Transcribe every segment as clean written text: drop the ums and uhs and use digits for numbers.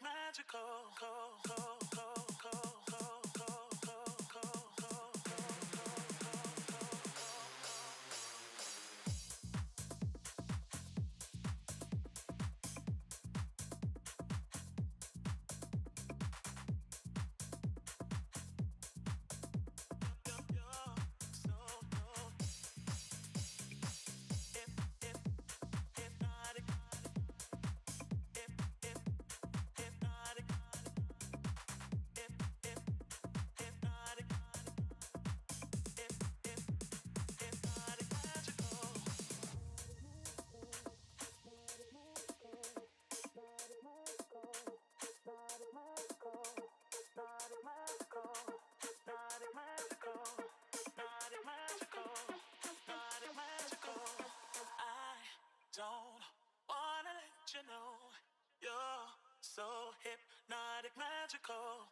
magical. Don't wanna let you know you're so hypnotic, magical.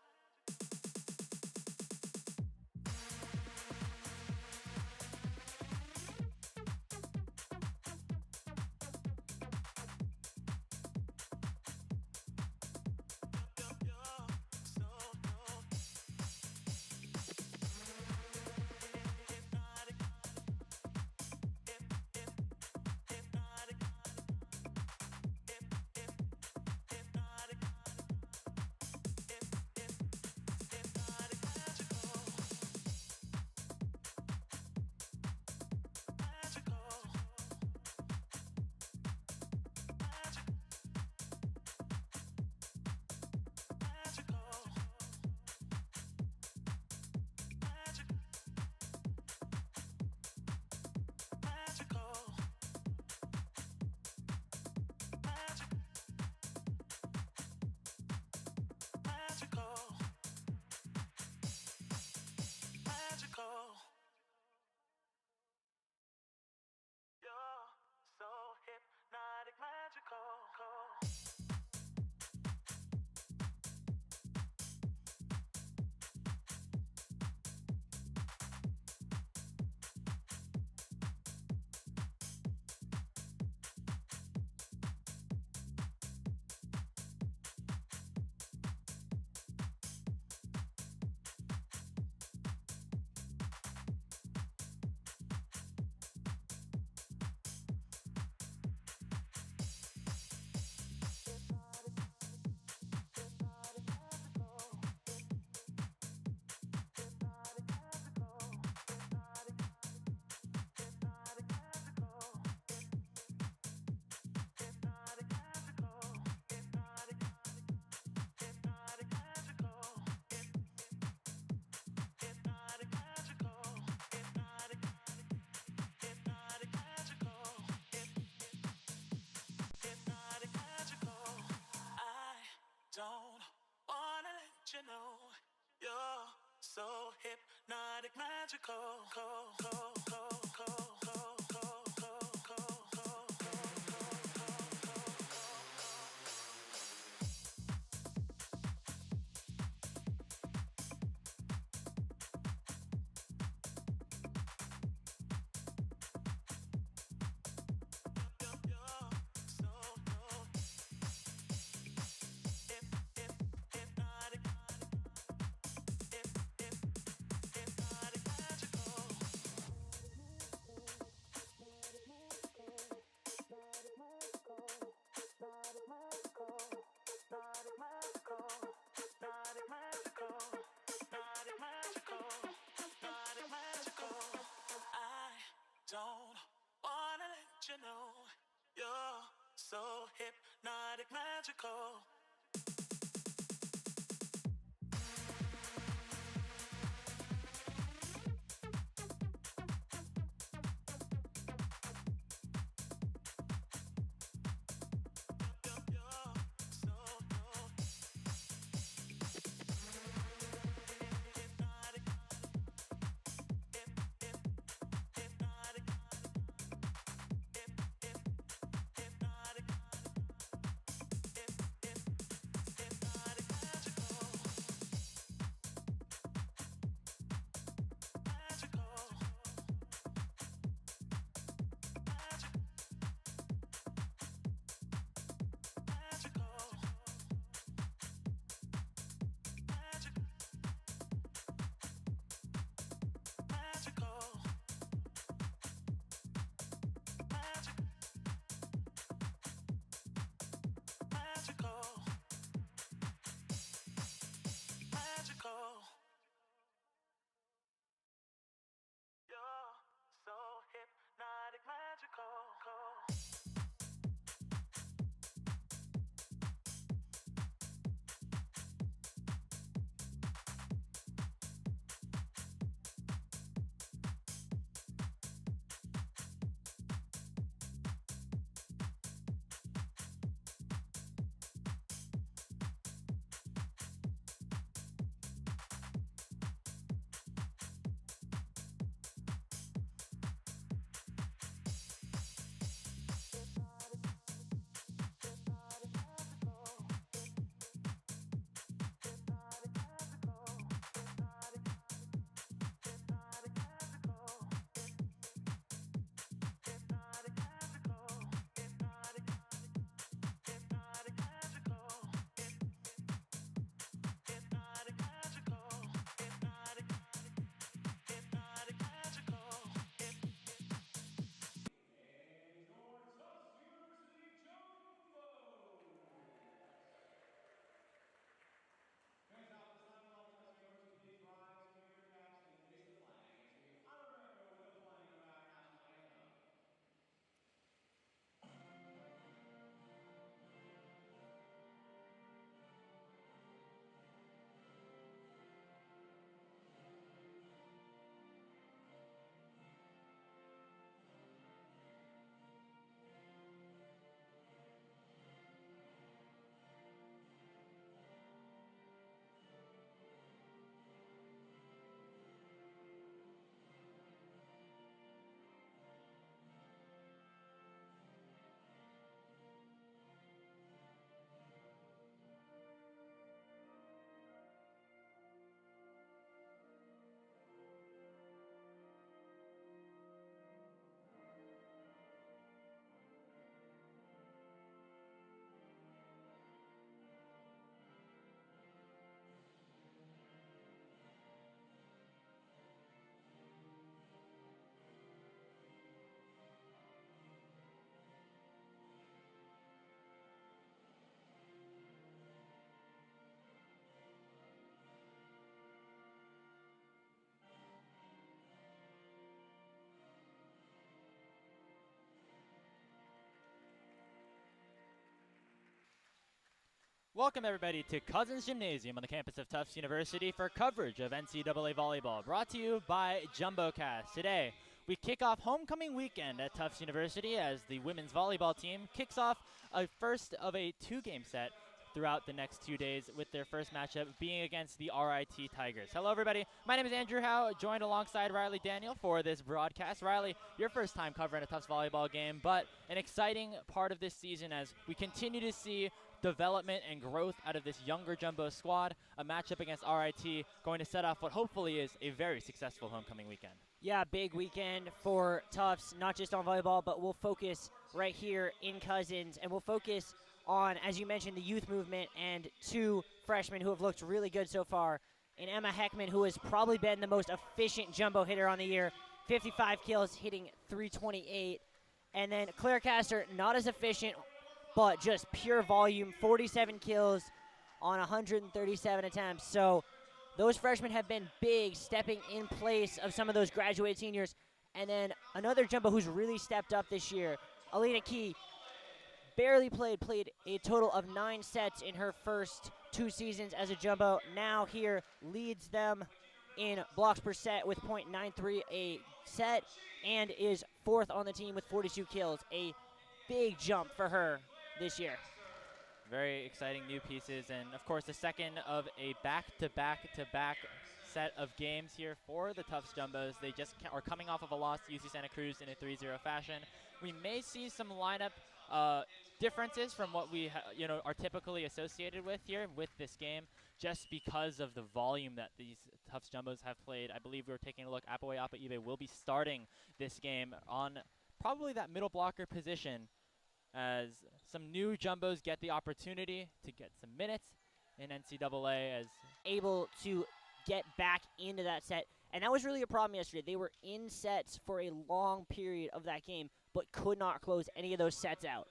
You're so hypnotic, magical. Don't wanna let you know you're so hypnotic, magical. Don't wanna let you know you're so hypnotic, magical. Welcome everybody to Cousins Gymnasium on the campus of Tufts University for coverage of NCAA Volleyball, brought to you by JumboCast. Today, we kick off homecoming weekend at Tufts University as the women's volleyball team kicks off a first of a two-game set throughout the next 2 days, with their first matchup being against the RIT Tigers. Hello everybody, my name is Andrew Howe, joined alongside Riley Daniel for this broadcast. Riley, your first time covering a Tufts volleyball game, but an exciting part of this season as we continue to see development and growth out of this younger Jumbo squad. A matchup against RIT going to set off what hopefully is a very successful homecoming weekend. Yeah, big weekend for Tufts, not just on volleyball, but we'll focus right here in Cousins, and we'll focus on, as you mentioned, the youth movement and two freshmen who have looked really good so far. And Emma Heckman, who has probably been the most efficient Jumbo hitter on the year, 55 kills, hitting 328. And then Claire Castor, not as efficient, but just pure volume, 47 kills on 137 attempts. So those freshmen have been big, stepping in place of some of those graduate seniors. And then another Jumbo who's really stepped up this year, Alina Key, barely played a total of 9 sets in her first 2 seasons as a Jumbo. Now here leads them in blocks per set with .93 a set and is 4th on the team with 42 kills. A big jump for her this year. Very exciting new pieces, and of course the second of a back-to-back set of games here for the Tufts Jumbos. They just are coming off of a loss to UC Santa Cruz in a 3-0 fashion. We may see some lineup differences from what we are typically associated with here with this game, just because of the volume that these Tufts Jumbos have played. I believe we were taking a look. Apoe Apa Ibe will be starting this game on probably that middle blocker position, as some new Jumbos get the opportunity to get some minutes in NCAA, as able to get back into that set. And that was really a problem yesterday. They were in sets for a long period of that game, but could not close any of those sets out.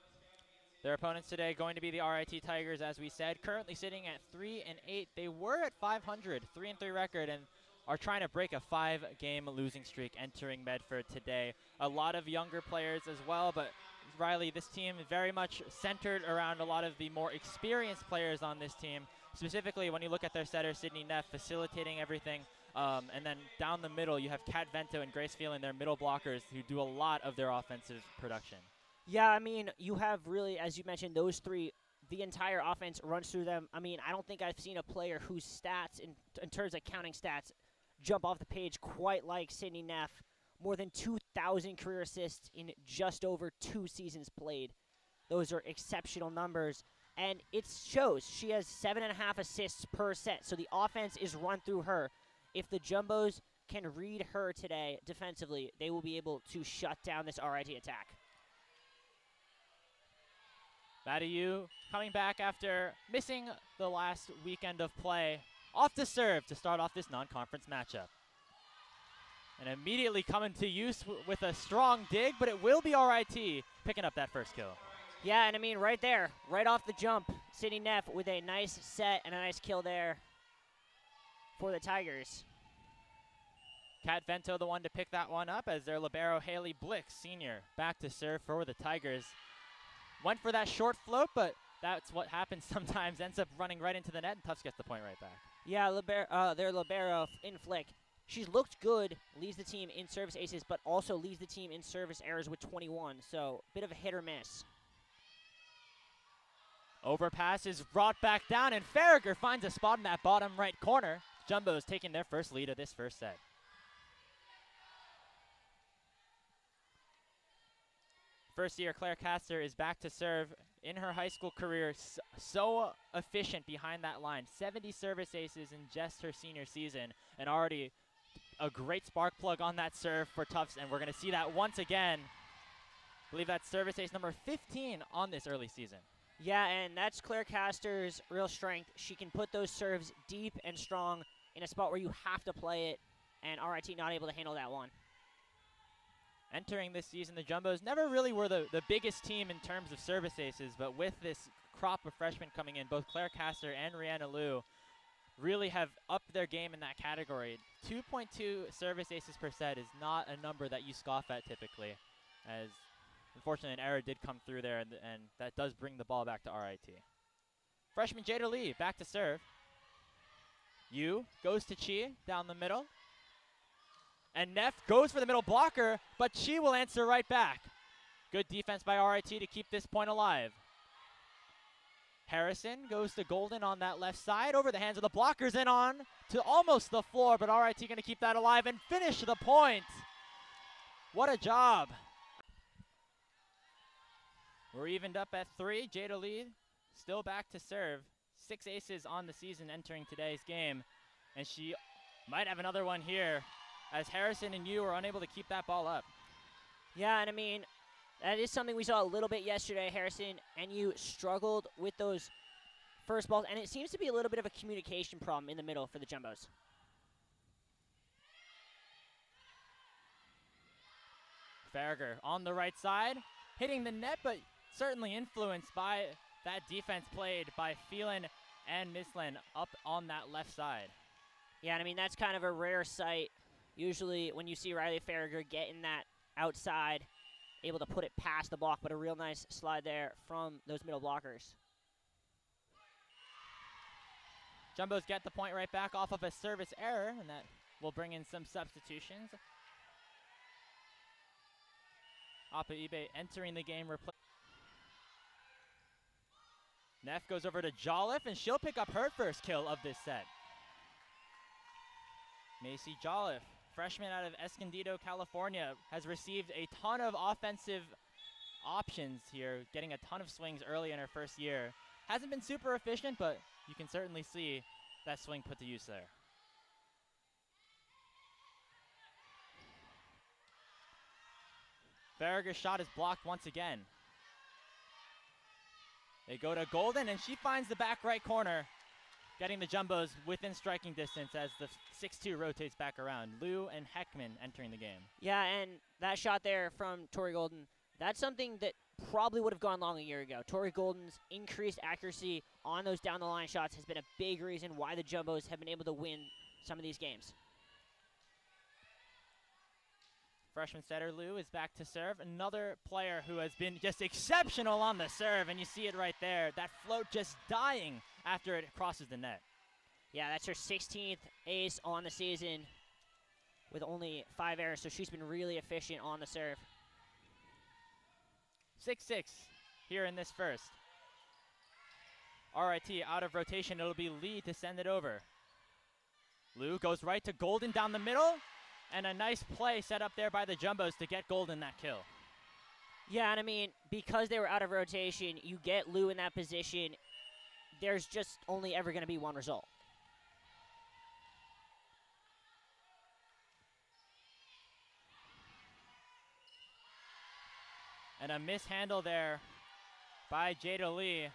Their opponents today going to be the RIT Tigers, as we said, currently sitting at 3-8. They were at 500, 3-3 record, and are trying to break a 5-game losing streak entering Medford today. A lot of younger players as well, but Riley, this team is very much centered around a lot of the more experienced players on this team. Specifically, when you look at their setter, Sydney Neff, facilitating everything. And then down the middle, you have Kat Vento and Grace Phelan, their middle blockers, who do a lot of their offensive production. Yeah, I mean, you have really, as you mentioned, those three, the entire offense runs through them. I mean, I don't think I've seen a player whose stats, in terms of counting stats, jump off the page quite like Sydney Neff. More than 2,000 career assists in just over 2 seasons played. Those are exceptional numbers. And it shows. She has 7.5 assists per set. So the offense is run through her. If the Jumbos can read her today defensively, they will be able to shut down this RIT attack. Badiou coming back after missing the last weekend of play. Off to serve to start off this non-conference matchup. And immediately coming to use with a strong dig, but it will be RIT picking up that first kill. Yeah, and I mean right there, right off the jump, Sydney Neff with a nice set and a nice kill there for the Tigers. Kat Vento the one to pick that one up, as their libero Haley Blix, senior, back to serve for the Tigers. Went for that short float, but that's what happens sometimes. Ends up running right into the net, and Tufts gets the point right back. Yeah, their libero in flick. She's looked good, leads the team in service aces, but also leads the team in service errors with 21. So, bit of a hit or miss. Overpass is brought back down, and Farragher finds a spot in that bottom right corner. Jumbo's taking their first lead of this first set. First year, Claire Castor is back to serve. In her high school career, so efficient behind that line. 70 service aces in just her senior season, and already a great spark plug on that serve for Tufts, and we're going to see that once again. I believe that's service ace number 15 on this early season. Yeah, and that's Claire Castor's real strength. She can put those serves deep and strong in a spot where you have to play it, and RIT not able to handle that one. Entering this season, the Jumbos never really were the biggest team in terms of service aces, but with this crop of freshmen coming in, both Claire Castor and Rihanna Liu really have upped their game in that category. 2.2 service aces per set is not a number that you scoff at typically, as unfortunately an error did come through there, and that does bring the ball back to RIT. Freshman Jada Lee back to serve. Yu goes to Chi down the middle. And Neff goes for the middle blocker, but Chi will answer right back. Good defense by RIT to keep this point alive. Harrison goes to Golden on that left side, over the hands of the blockers and on to almost the floor, but RIT going to keep that alive and finish the point. What a job. We're evened up at 3. Jada Lee still back to serve. 6 aces on the season entering today's game, and she might have another one here as Harrison and Yu are unable to keep that ball up. Yeah, and I mean, that is something we saw a little bit yesterday. Harrison and Yu struggled with those first balls, and it seems to be a little bit of a communication problem in the middle for the Jumbos. Farragher on the right side, hitting the net, but certainly influenced by that defense played by Phelan and Mislin up on that left side. Yeah, and I mean, that's kind of a rare sight. Usually when you see Riley Farragher getting that outside, able to put it past the block, but a real nice slide there from those middle blockers. Jumbos get the point right back off of a service error, and that will bring in some substitutions. Appa Ibe entering the game. Neff goes over to Jolliffe, and she'll pick up her first kill of this set. Macy Jolliffe, freshman out of Escondido, California, has received a ton of offensive options here, getting a ton of swings early in her first year. Hasn't been super efficient, but you can certainly see that swing put to use there. Farragher's shot is blocked once again. They go to Golden, and she finds the back right corner, getting the Jumbos within striking distance as the 6-2 rotates back around. Liu and Heckman entering the game. Yeah, and that shot there from Tori Golden, that's something that probably would have gone long a year ago. Tori Golden's increased accuracy on those down-the-line shots has been a big reason why the Jumbos have been able to win some of these games. Freshman setter Liu is back to serve. Another player who has been just exceptional on the serve, and you see it right there. That float just dying after it crosses the net. Yeah, that's her 16th ace on the season with only 5 errors, so she's been really efficient on the serve. 6-6 here in this first. RIT out of rotation. It'll be Lee to send it over. Liu goes right to Golden down the middle, and a nice play set up there by the Jumbos to get Golden that kill. Yeah, and I mean, because they were out of rotation, you get Liu in that position, there's just only ever going to be one result. And a mishandle there by Jada Lee.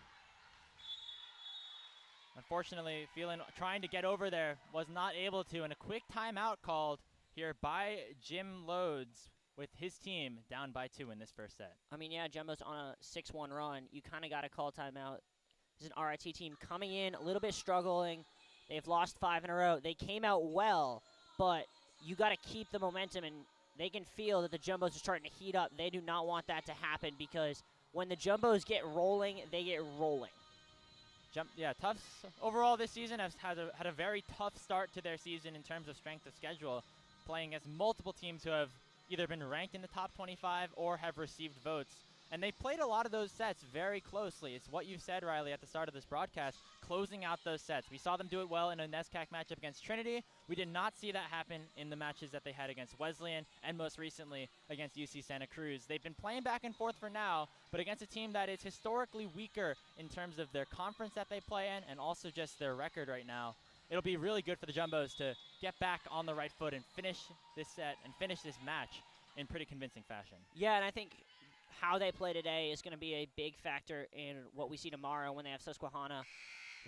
Unfortunately, Phelan trying to get over there was not able to, and a quick timeout called here by Jim Loads with his team down by 2 in this first set. I mean, yeah, Jumbo's on a 6-1 run. You kind of got to call timeout. This is an RIT team coming in a little bit struggling. They've lost 5 in a row. They came out well, but you got to keep the momentum, and they can feel that the Jumbos are starting to heat up. They do not want that to happen because when the Jumbos get rolling, they get rolling. Tufts overall this season has had a very tough start to their season in terms of strength of schedule, playing against multiple teams who have either been ranked in the top 25 or have received votes. And they played a lot of those sets very closely. It's what you said, Riley, at the start of this broadcast, closing out those sets. We saw them do it well in a NESCAC matchup against Trinity. We did not see that happen in the matches that they had against Wesleyan and most recently against UC Santa Cruz. They've been playing back and forth for now, but against a team that is historically weaker in terms of their conference that they play in and also just their record right now. It'll be really good for the Jumbos to get back on the right foot and finish this set and finish this match in pretty convincing fashion. Yeah, and I think how they play today is going to be a big factor in what we see tomorrow when they have Susquehanna,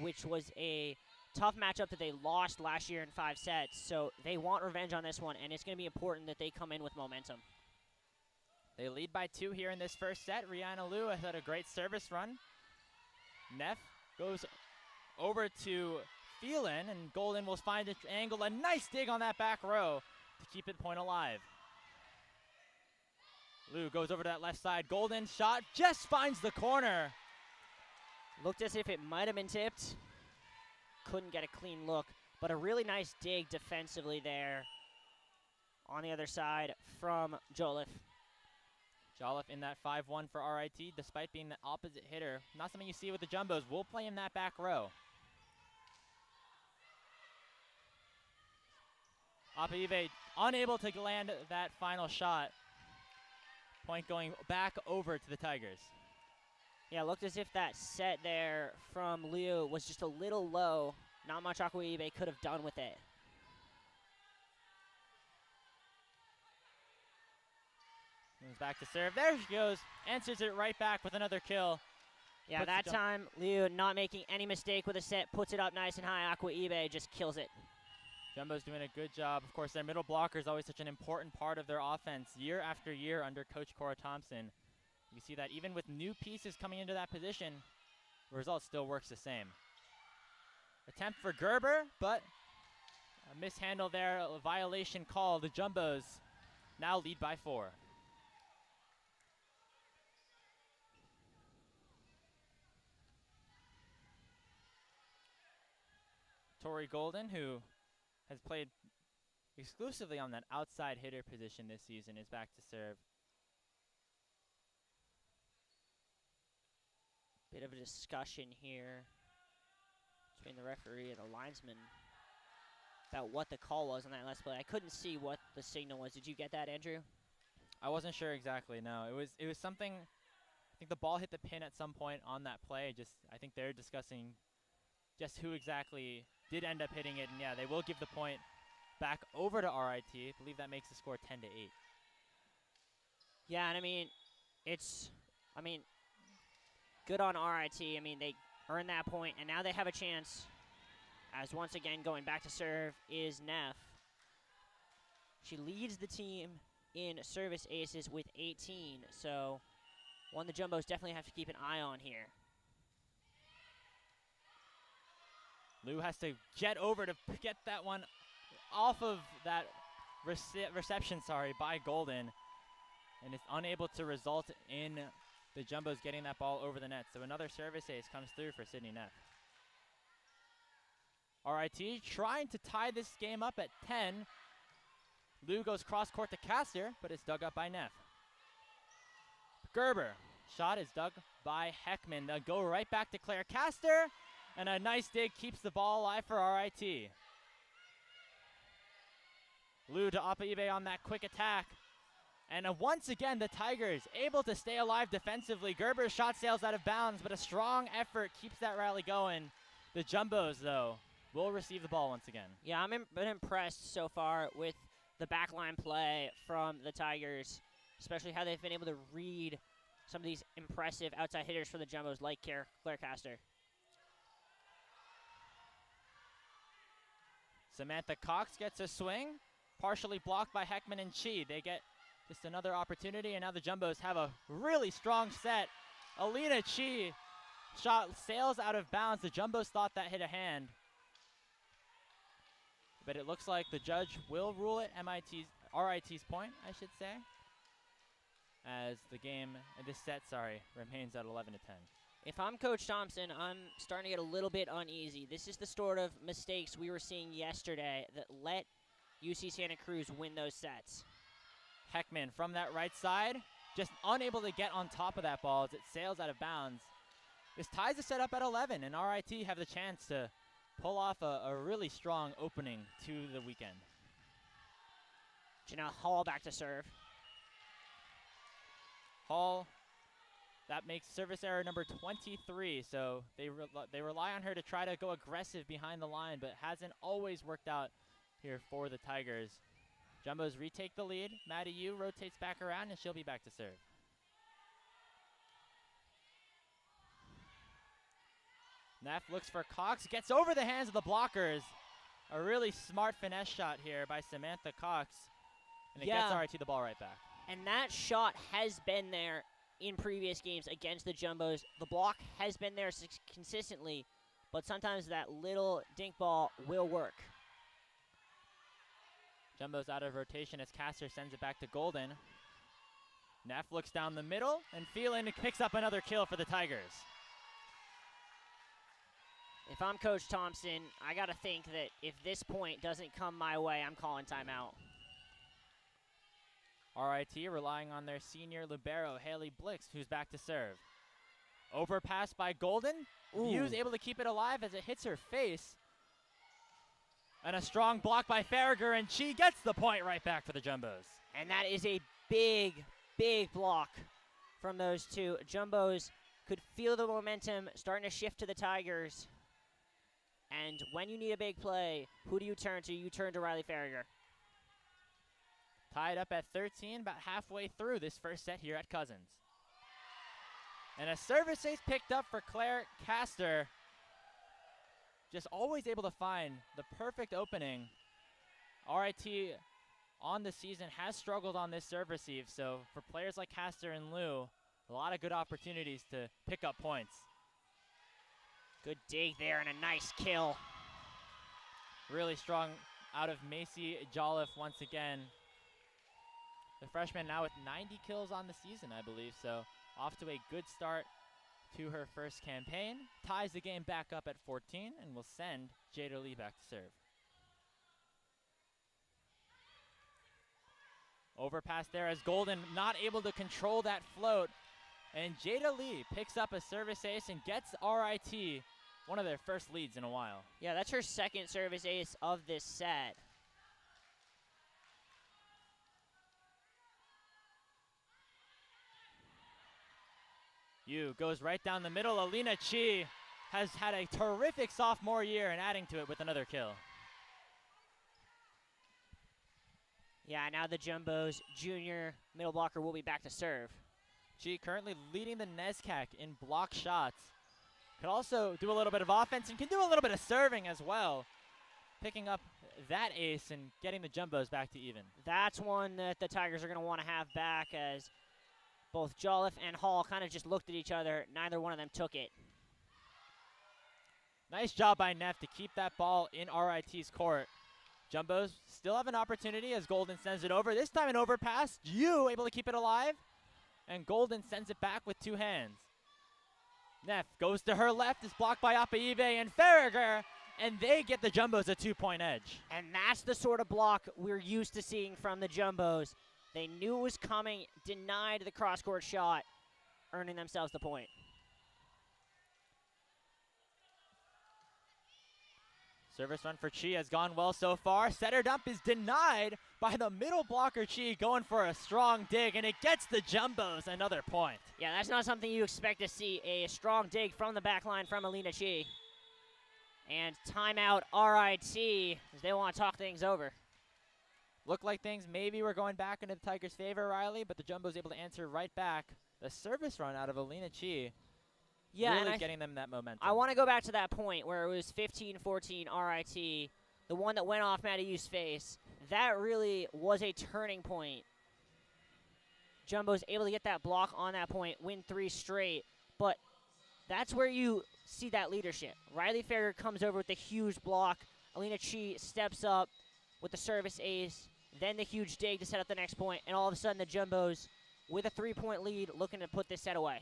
which was a tough matchup that they lost last year in 5 sets. So they want revenge on this one, and it's going to be important that they come in with momentum. They lead by 2 here in this first set. Rihanna Liu has had a great service run. Neff goes over to Phelan, and Golden will find an angle. A nice dig on that back row to keep it point alive. Liu goes over to that left side. Golden shot just finds the corner. Looked as if it might have been tipped. Couldn't get a clean look, but a really nice dig defensively there on the other side from Jolliffe. Jolliffe in that 5-1 for RIT, despite being the opposite hitter. Not something you see with the Jumbos. We'll play in that back row. Apaive unable to land that final shot. Point going back over to the Tigers. Yeah, looked as if that set there from Liu was just a little low. Not much Apaive could have done with it. Moves back to serve. There she goes. Answers it right back with another kill. Yeah, that time, Liu not making any mistake with a set, puts it up nice and high. Apaive just kills it. Jumbo's doing a good job. Of course, their middle blocker is always such an important part of their offense year after year under Coach Cora Thompson. You see that even with new pieces coming into that position, the result still works the same. Attempt for Gerber, but a mishandle there, a violation call. The Jumbos now lead by 4. Tori Golden, who has played exclusively on that outside hitter position this season, is back to serve. Bit of a discussion here between the referee and the linesman about what the call was on that last play. I couldn't see what the signal was. Did you get that, Andrew? I wasn't sure exactly, no. It was something, I think the ball hit the pin at some point on that play. I think they're discussing just who exactly did end up hitting it, and yeah, they will give the point back over to RIT. I believe that makes the score 10-8. Yeah, and good on RIT. I mean, they earned that point, and now they have a chance, as once again going back to serve is Neff. She leads the team in service aces with 18, so one the Jumbos definitely have to keep an eye on here. Lou has to jet over to get that one off of that reception, by Golden, and is unable to result in the Jumbos getting that ball over the net. So another service ace comes through for Sydney Neff. RIT trying to tie this game up at 10. Lou goes cross court to Caster, but it's dug up by Neff. Gerber, shot is dug by Heckman. They'll go right back to Claire Caster, and a nice dig keeps the ball alive for RIT. Lou to Apaive on that quick attack. And once again, the Tigers able to stay alive defensively. Gerber's shot sails out of bounds, but a strong effort keeps that rally going. The Jumbos, though, will receive the ball once again. Yeah, been impressed so far with the backline play from the Tigers, especially how they've been able to read some of these impressive outside hitters for the Jumbos, like Claire Caster. Samantha Cox gets a swing, partially blocked by Heckman and Chi. They get just another opportunity, and now the Jumbos have a really strong set. Alina Chi shot sails out of bounds. The Jumbos thought that hit a hand, but it looks like the judge will rule it RIT's point, I should say, as the game, this set, remains at 11-10. If I'm Coach Thompson, I'm starting to get a little bit uneasy. This is the sort of mistakes we were seeing yesterday that let UC Santa Cruz win those sets. Heckman from that right side, just unable to get on top of that ball as it sails out of bounds. This ties the set up at 11, and RIT have the chance to pull off a really strong opening to the weekend. Janelle Hall back to serve. Hall, that makes service error number 23, so they rely on her to try to go aggressive behind the line, but hasn't always worked out here for the Tigers. Jumbos retake the lead. Maddie Yu rotates back around, and she'll be back to serve. Neff looks for Cox, gets over the hands of the blockers. A really smart finesse shot here by Samantha Cox, and it gets RIT the ball right back. And that shot has been there in previous games against the Jumbos. The block has been there consistently, but sometimes that little dink ball will work. Jumbo's out of rotation as Caster sends it back to Golden. Neff looks down the middle, and Phelan picks up another kill for the Tigers. If I'm Coach Thompson, I got to think that if this point doesn't come my way, I'm calling timeout. RIT relying on their senior libero, Haley Blix, who's back to serve. Overpass by Golden. View's able to keep it alive as it hits her face. And a strong block by Farragher, and she gets the point right back for the Jumbos. And that is a big, big block from those two. Jumbos could feel the momentum starting to shift to the Tigers. And when you need a big play, who do you turn to? You turn to Riley Farragher. Tied up at 13, about halfway through this first set here at Cousins. And a service ace picked up for Claire Castor. Just always able to find the perfect opening. RIT on the season has struggled on this serve receive, so for players like Castor and Lou, a lot of good opportunities to pick up points. Good dig there and a nice kill. Really strong out of Macy Jolliffe once again. The freshman now with 90 kills on the season, I believe, so off to a good start to her first campaign. Ties the game back up at 14 and will send Jada Lee back to serve. Overpass there as Golden not able to control that float. And Jada Lee picks up a service ace and gets RIT one of their first leads in a while. Yeah, that's her second service ace of this set. Yu goes right down the middle. Alina Chi has had a terrific sophomore year and adding to it with another kill. Yeah, now the Jumbos junior middle blocker will be back to serve. Chi currently leading the NESCAC in block shots. Can also do a little bit of offense and can do a little bit of serving as well. Picking up that ace and getting the Jumbos back to even. That's one that the Tigers are going to want to have back, as both Jolliffe and Hall kind of just looked at each other. Neither one of them took it. Nice job by Neff to keep that ball in RIT's court. Jumbos still have an opportunity as Golden sends it over. This time an overpass. Yu able to keep it alive. And Golden sends it back with two hands. Neff goes to her left. Is blocked by Apaive and Farragher. And they get the Jumbos a 2-point edge. And that's the sort of block we're used to seeing from the Jumbos. They knew it was coming, denied the cross-court shot, earning themselves the point. Service run for Chi has gone well so far. Setter dump is denied by the middle blocker Chi, going for a strong dig, and it gets the Jumbos another point. Yeah, that's not something you expect to see, a strong dig from the back line from Alina Chi. And timeout RIT, as they want to talk things over. Looked like things maybe were going back into the Tigers' favor, Riley, but the Jumbos able to answer right back. The service run out of Alina Chi, yeah, really getting them that momentum. I want to go back to that point where it was 15-14 RIT, the one that went off Maddie Yu's face. That really was a turning point. Jumbo's able to get that block on that point, win 3 straight, but that's where you see that leadership. Riley Farragher comes over with a huge block. Alina Chi steps up with the service ace, then the huge dig to set up the next point, and all of a sudden the Jumbos, with a 3-point lead, looking to put this set away.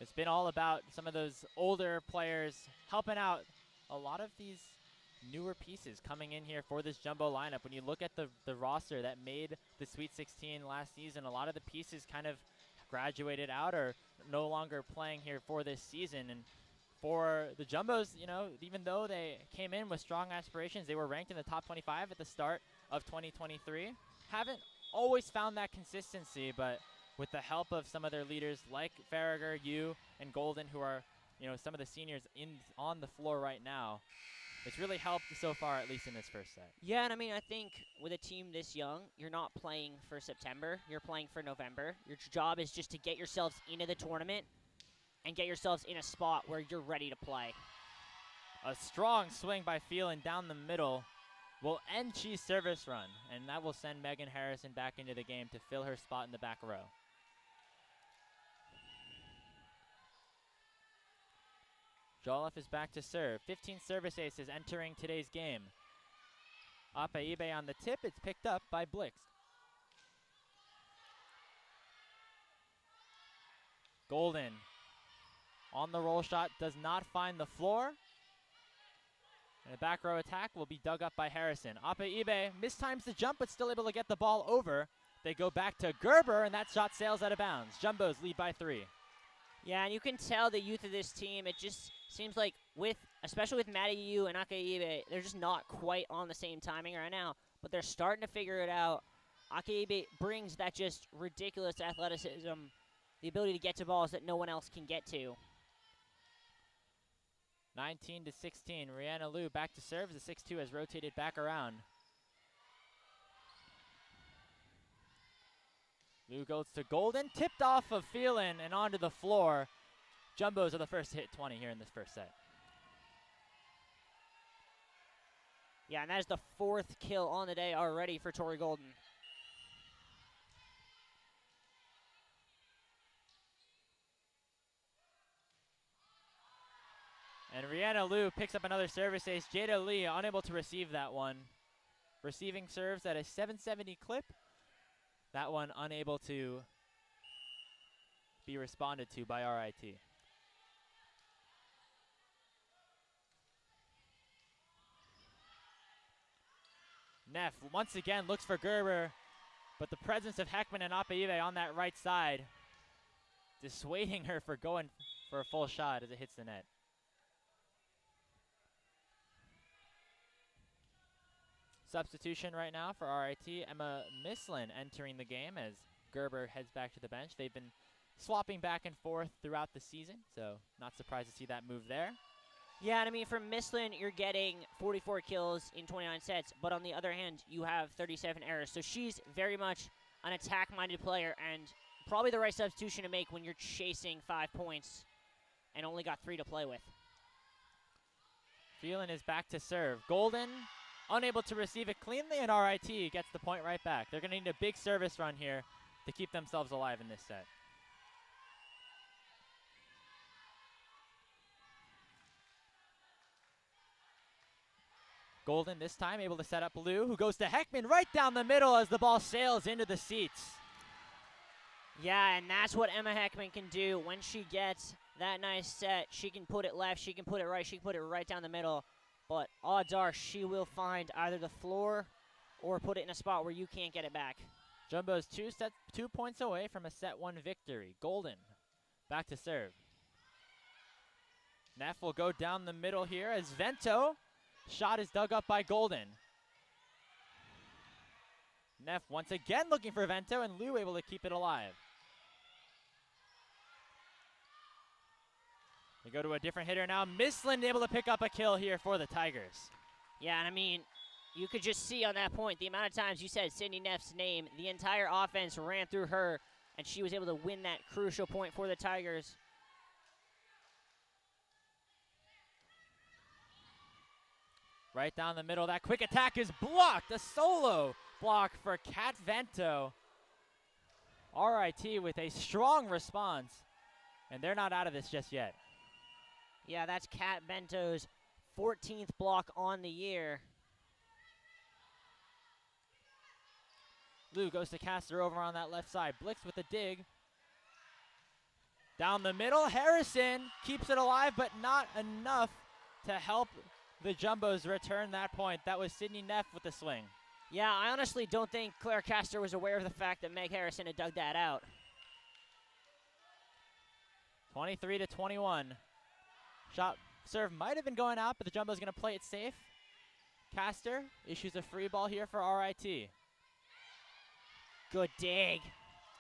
It's been all about some of those older players helping out a lot of these newer pieces coming in here for this Jumbo lineup. When you look at the roster that made the Sweet 16 last season, a lot of the pieces kind of graduated out or no longer playing here for this season. And for the Jumbos, you know, even though they came in with strong aspirations, they were ranked in the top 25 at the start of 2023. Haven't always found that consistency, but with the help of some of their leaders like Farragher, Yu, and Golden, who are, you know, some of the seniors on the floor right now, it's really helped so far, at least in this first set. Yeah, and I mean, I think with a team this young, you're not playing for September, you're playing for November. Your job is just to get yourselves into the tournament and get yourselves in a spot where you're ready to play. A strong swing by Phelan down the middle will end Chi's service run, and that will send Megan Harrison back into the game to fill her spot in the back row. Jolliffe is back to serve. 15 service aces entering today's game. Apaibe on the tip. It's picked up by Blix. Golden On the roll shot, does not find the floor. And a back row attack will be dug up by Harrison. Apaibe mistimes the jump, but still able to get the ball over. They go back to Gerber, and that shot sails out of bounds. Jumbos lead by 3. Yeah, and you can tell the youth of this team. It just seems like especially with Matty Yu and Akaibe, they're just not quite on the same timing right now, but they're starting to figure it out. Akaibe brings that just ridiculous athleticism, the ability to get to balls that no one else can get to. 19-16, Rihanna Liu back to serve. The 6-2 has rotated back around. Liu goes to Golden, tipped off of Phelan and onto the floor. Jumbos are the first to hit 20 here in this first set. Yeah, and that is the 4th kill on the day already for Tori Golden. And Rihanna Liu picks up another service ace. Jada Lee unable to receive that one. Receiving serves at a 770 clip. That one unable to be responded to by RIT. Neff once again looks for Gerber, but the presence of Heckman and Apaibe on that right side dissuading her for going for a full shot as it hits the net. Substitution right now for RIT. Emma Mislin entering the game as Gerber heads back to the bench. They've been swapping back and forth throughout the season, so not surprised to see that move there. Yeah, and I mean, from Mislin, you're getting 44 kills in 29 sets, but on the other hand, you have 37 errors. So she's very much an attack-minded player and probably the right substitution to make when you're chasing 5 points and only got 3 to play with. Phelan is back to serve. Golden unable to receive it cleanly, and RIT gets the point right back. They're going to need a big service run here to keep themselves alive in this set. Golden this time able to set up Liu, who goes to Heckman right down the middle as the ball sails into the seats. Yeah, and that's what Emma Heckman can do when she gets that nice set. She can put it left, she can put it right, she can put it right down the middle. But odds are she will find either the floor or put it in a spot where you can't get it back. Jumbo's 2 points away from a set 1 victory. Golden back to serve. Neff will go down the middle here as Vento. Shot is dug up by Golden. Neff once again looking for Vento, and Liu able to keep it alive. We go to a different hitter now. Mislin able to pick up a kill here for the Tigers. Yeah, and I mean, you could just see on that point the amount of times you said Sydney Neff's name. The entire offense ran through her, and she was able to win that crucial point for the Tigers. Right down the middle, that quick attack is blocked. A solo block for Kat Vento. RIT with a strong response, and they're not out of this just yet. Yeah, that's Kat Vento's 14th block on the year. Liu goes to Caster over on that left side. Blix with a dig. Down the middle, Harrison keeps it alive, but not enough to help the Jumbos return that point. That was Sydney Neff with the swing. Yeah, I honestly don't think Claire Caster was aware of the fact that Meg Harrison had dug that out. 23-21. Shot serve might have been going out, but the Jumbo's going to play it safe. Caster issues a free ball here for RIT. Good dig.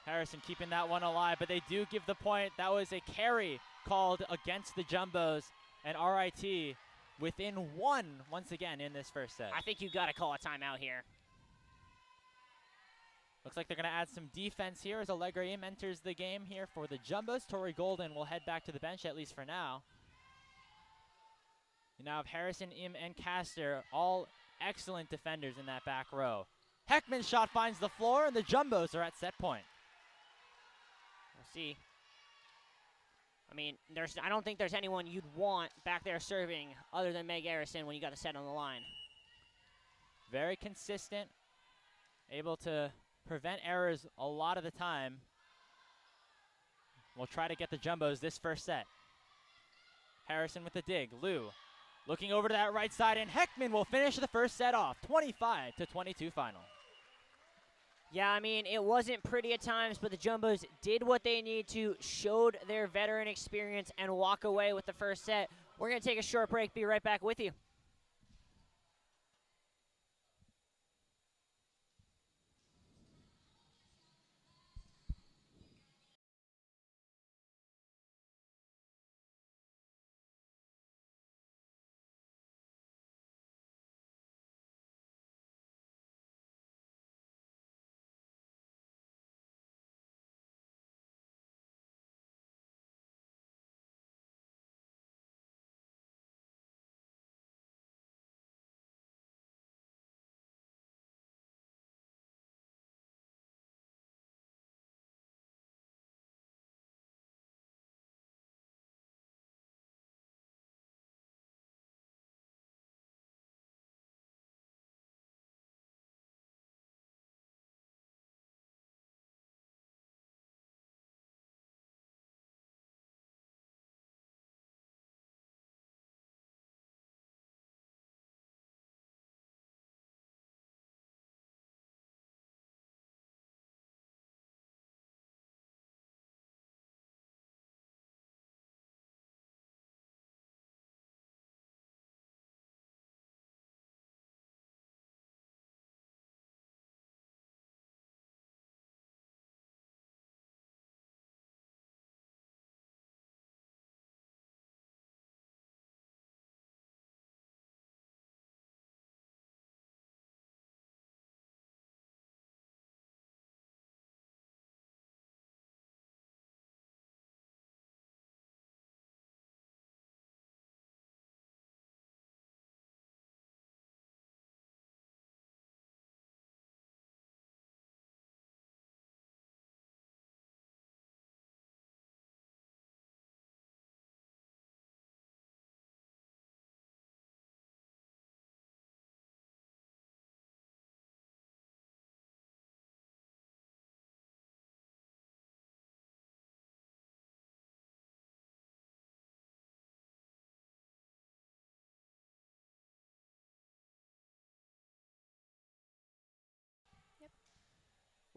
Harrison keeping that one alive, but they do give the point. That was a carry called against the Jumbos, and RIT within one once again in this first set. I think you got to call a timeout here. Looks like they're going to add some defense here as Allegra Im enters the game here for the Jumbos. Tori Golden will head back to the bench, at least for now. You now have Harrison, Im, and Caster, all excellent defenders in that back row. Heckman's shot finds the floor, and the Jumbos are at set point. We'll see. I mean, I don't think there's anyone you'd want back there serving other than Meg Harrison when you got a set on the line. Very consistent, able to prevent errors a lot of the time. We'll try to get the Jumbos this first set. Harrison with the dig. Liu looking over to that right side, and Heckman will finish the first set off. 25-22 final. Yeah, I mean, it wasn't pretty at times, but the Jumbos did what they need to, showed their veteran experience, and walk away with the first set. We're going to take a short break. Be right back with you.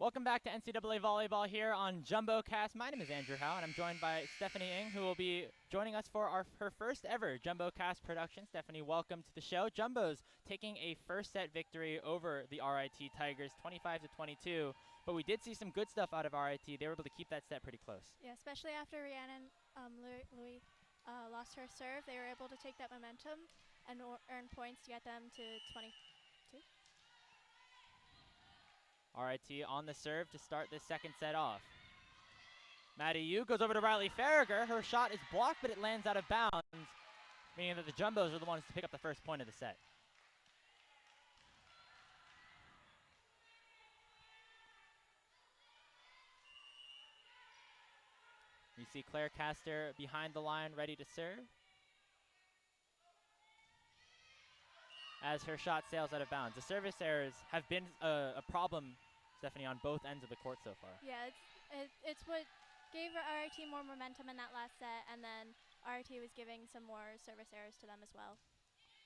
Welcome back to NCAA Volleyball here on JumboCast. My name is Andrew Howe, and I'm joined by Stephanie Ng, who will be joining us for her first ever JumboCast production. Stephanie, welcome to the show. Jumbo's taking a first set victory over the RIT Tigers, 25-22. But we did see some good stuff out of RIT. They were able to keep that set pretty close. Yeah, especially after Rhiannon Louis lost her serve, they were able to take that momentum and earn points to get them to 22. RIT on the serve to start this second set off. Maddie Yu goes over to Riley Farragher. Her shot is blocked, but it lands out of bounds, meaning that the Jumbos are the ones to pick up the first point of the set. You see Claire Castor behind the line, ready to serve, as her shot sails out of bounds. The service errors have been a problem, Stephanie, on both ends of the court so far. Yeah, it's what gave RIT more momentum in that last set, and then RIT was giving some more service errors to them as well.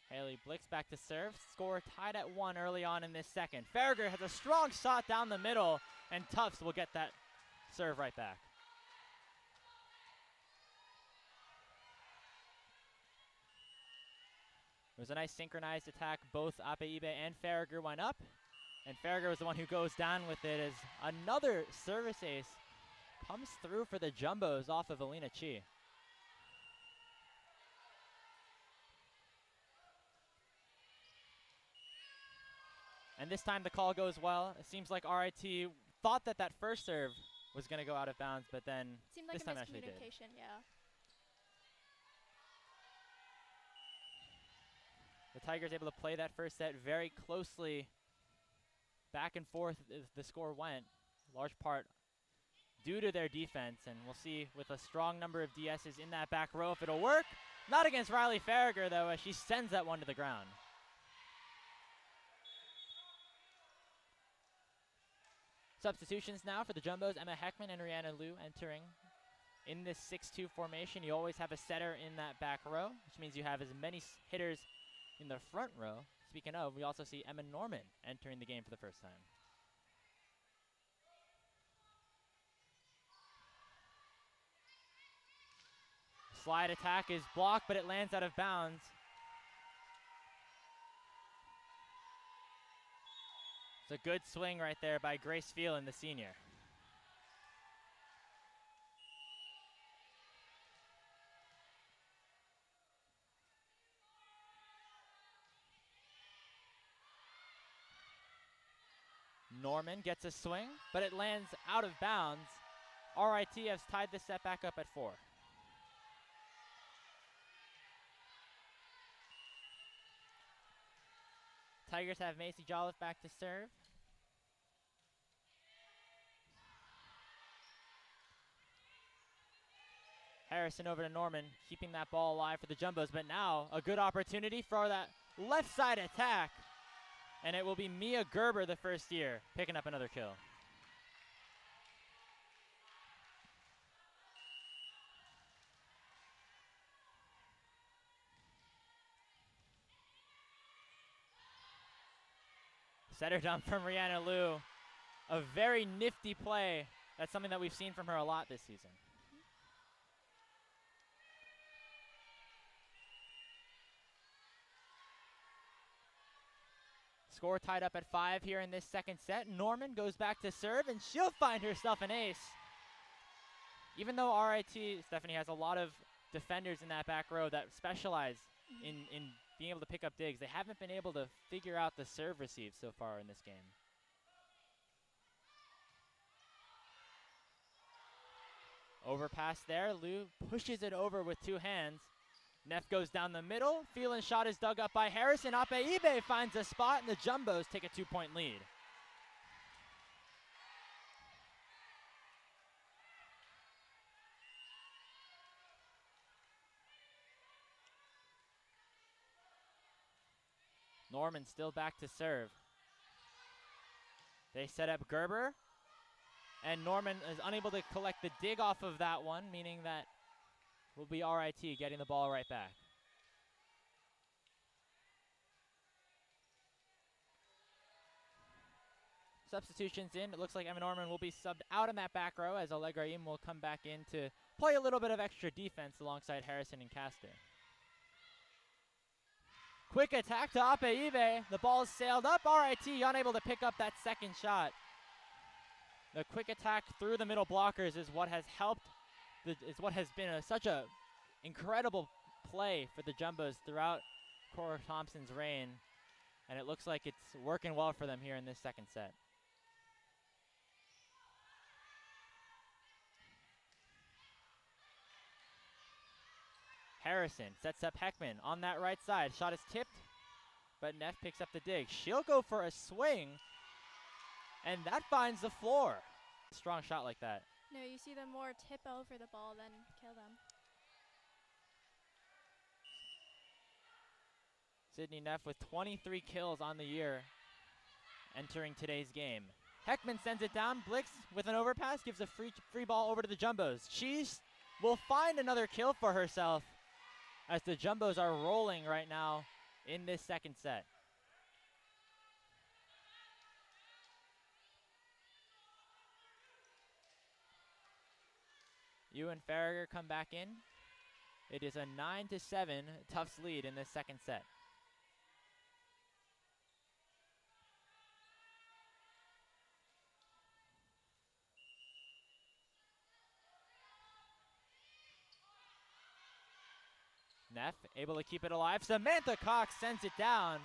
Haley Blix back to serve. Score tied at 1 early on in this second. Farragher has a strong shot down the middle, and Tufts will get that serve right back. It was a nice synchronized attack. Both Apeibe and Farragher went up, and Farragher was the one who goes down with it as another service ace comes through for the Jumbos off of Alina Chi. And this time the call goes well. It seems like RIT thought that first serve was going to go out of bounds, but then Seemed like this a time actually did. miscommunication, yeah. The Tigers able to play that first set very closely, back and forth as the score went, large part due to their defense, and we'll see with a strong number of DSs in that back row if it'll work. Not against Riley Farragher, though, as she sends that one to the ground. Substitutions now for the Jumbos. Emma Heckman and Rhiannon Liu entering In this 6-2 formation, you always have a setter in that back row, which means you have as many hitters in the front row. Speaking of, we also see Emma Norman entering the game for the first time. Slide attack is blocked, but it lands out of bounds. It's a good swing right there by Grace Phelan, the senior. Norman gets a swing, but it lands out of bounds. RIT has tied this set back up at 4. Tigers have Macy Jolliffe back to serve. Harrison over to Norman, keeping that ball alive for the Jumbos, but now a good opportunity for that left side attack. And it will be Mia Gerber, the first year, picking up another kill. Setter dump from Rihanna Liu. A very nifty play. That's something that we've seen from her a lot this season. Score tied up at 5 here in this second set. Norman goes back to serve, and she'll find herself an ace. Even though RIT, Stephanie, has a lot of defenders in that back row that specialize in being able to pick up digs, they haven't been able to figure out the serve receive so far in this game. Overpass there. Liu pushes it over with 2 hands. Neff goes down the middle. Phelan's shot is dug up by Harrison. Apeibe finds a spot, and the Jumbos take a 2-point lead. Norman still back to serve. They set up Gerber, and Norman is unable to collect the dig off of that one, meaning that will be RIT getting the ball right back. Substitutions in. It looks like Emma Norman will be subbed out in that back row as Allegraim will come back in to play a little bit of extra defense alongside Harrison and Castor. Quick attack to Apeibe. The ball is sailed up. RIT unable to pick up that second shot. The quick attack through the middle blockers is what has helped. Is what has been such a incredible play for the Jumbos throughout Cora Thompson's reign, and it looks like it's working well for them here in this second set. Harrison sets up Heckman on that right side. Shot is tipped, but Neff picks up the dig. She'll go for a swing, and that finds the floor. Strong shot like that. No, you see them more tip over the ball than kill them. Sydney Neff with 23 kills on the year entering today's game. Heckman sends it down. Blix with an overpass gives a free ball over to the Jumbos. She will find another kill for herself as the Jumbos are rolling right now in this second set. Yu and Farragher come back in. It is a 9-7 Tufts lead in this second set. Neff able to keep it alive. Samantha Cox sends it down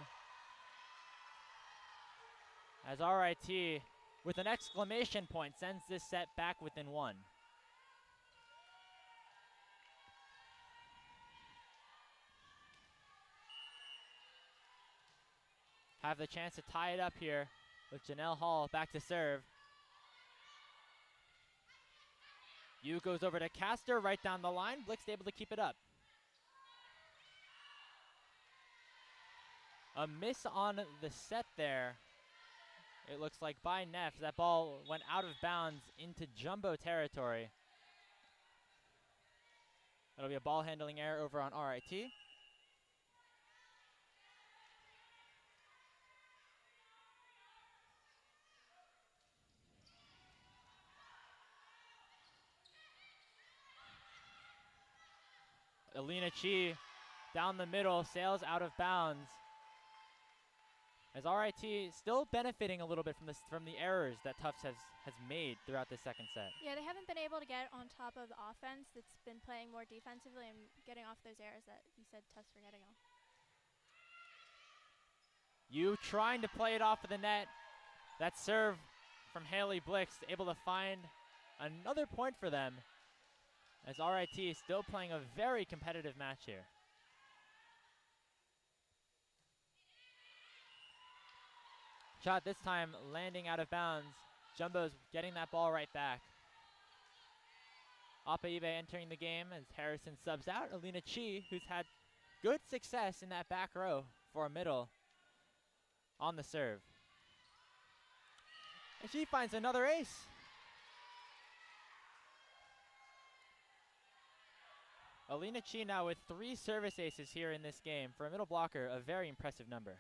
as RIT with an exclamation point sends this set back within 1. Have the chance to tie it up here with Janelle Hall back to serve. Yu goes over to Castor right down the line. Blix able to keep it up. A miss on the set there. It looks like by Neff. That ball went out of bounds into Jumbo territory. It'll be a ball handling error over on RIT. Alina Chi down the middle, sails out of bounds. As RIT still benefiting a little bit from the errors that Tufts has made throughout this second set. Yeah, they haven't been able to get on top of the offense that's been playing more defensively and getting off those errors that you said Tufts were getting on. You trying to play it off of the net. That serve from Haley Blix able to find another point for them, as RIT is still playing a very competitive match here. Shot this time landing out of bounds. Jumbo's getting that ball right back. Apaibe entering the game as Harrison subs out. Alina Chi, who's had good success in that back row for a middle, on the serve. And she finds another ace. Alina Chi now with 3 service aces here in this game. For a middle blocker, a very impressive number.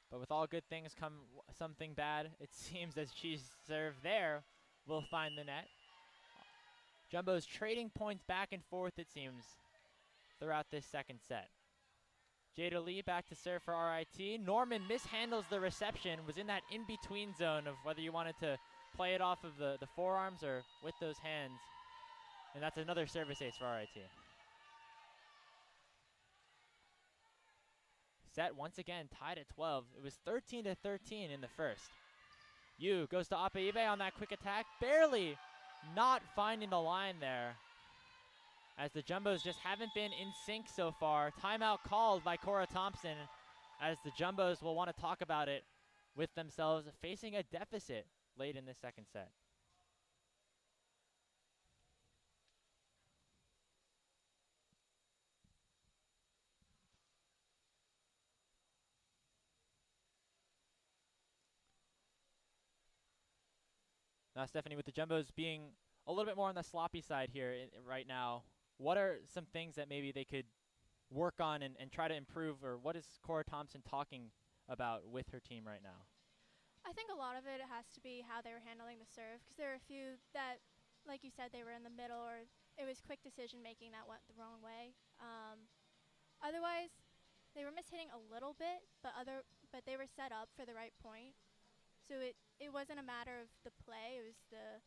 But with all good things come something bad. It seems as Chi's serve there will find the net. Jumbo's trading points back and forth, it seems, throughout this second set. Jada Lee back to serve for RIT. Norman mishandles the reception, was in that in-between zone of whether you wanted to play it off of the forearms or with those hands. And that's another service ace for RIT. Set once again tied at 12. It was 13-13 in the first. Yu goes to Apaibe on that quick attack, barely not finding the line there, as the Jumbos just haven't been in sync so far. Timeout called by Cora Thompson, as the Jumbos will want to talk about it with themselves facing a deficit late in the second set. Now, Stephanie, with the Jumbos being a little bit more on the sloppy side here right now, what are some things that maybe they could work on and try to improve, or what is Cora Thompson talking about with her team right now? I think a lot of it has to be how they were handling the serve, because there are a few that, like you said, they were in the middle, or it was quick decision making that went the wrong way. Otherwise, they were mishitting a little bit, but they were set up for the right point. So it wasn't a matter of the play, it was the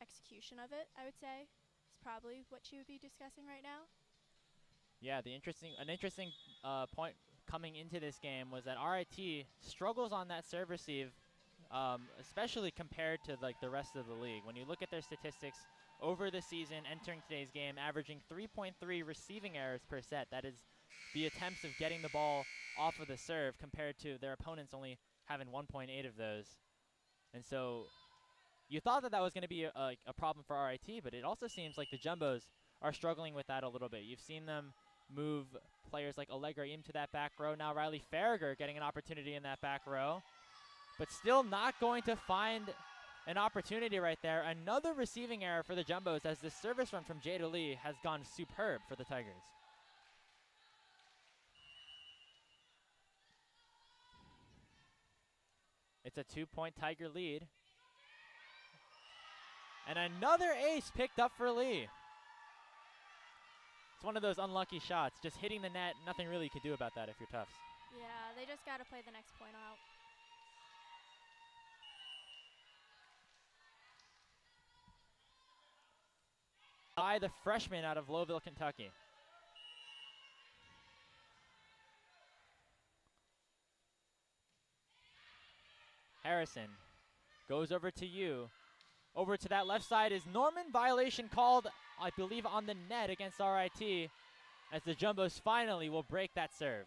execution of it, I would say. It's probably what she would be discussing right now. Yeah, an interesting point coming into this game was that RIT struggles on that serve receive, especially compared to like the rest of the league. When you look at their statistics over the season, entering today's game, averaging 3.3 receiving errors per set. That is the attempts of getting the ball off of the serve, compared to their opponents only having 1.8 of those. And so you thought that was going to be a problem for RIT, but it also seems like the Jumbos are struggling with that a little bit. You've seen them move players like Allegra into that back row. Now Riley Farragher getting an opportunity in that back row, but still not going to find an opportunity right there. Another receiving error for the Jumbos, as this service run from Jada Lee has gone superb for the Tigers. It's a 2-point Tiger lead. And another ace picked up for Lee. It's one of those unlucky shots, just hitting the net. Nothing really you could do about that if you're Tufts. Yeah, they just got to play the next point out. By the freshman out of Louisville, Kentucky. Harrison goes over to you. Over to that left side is Norman. Violation called, I believe, on the net against RIT, as the Jumbos finally will break that serve.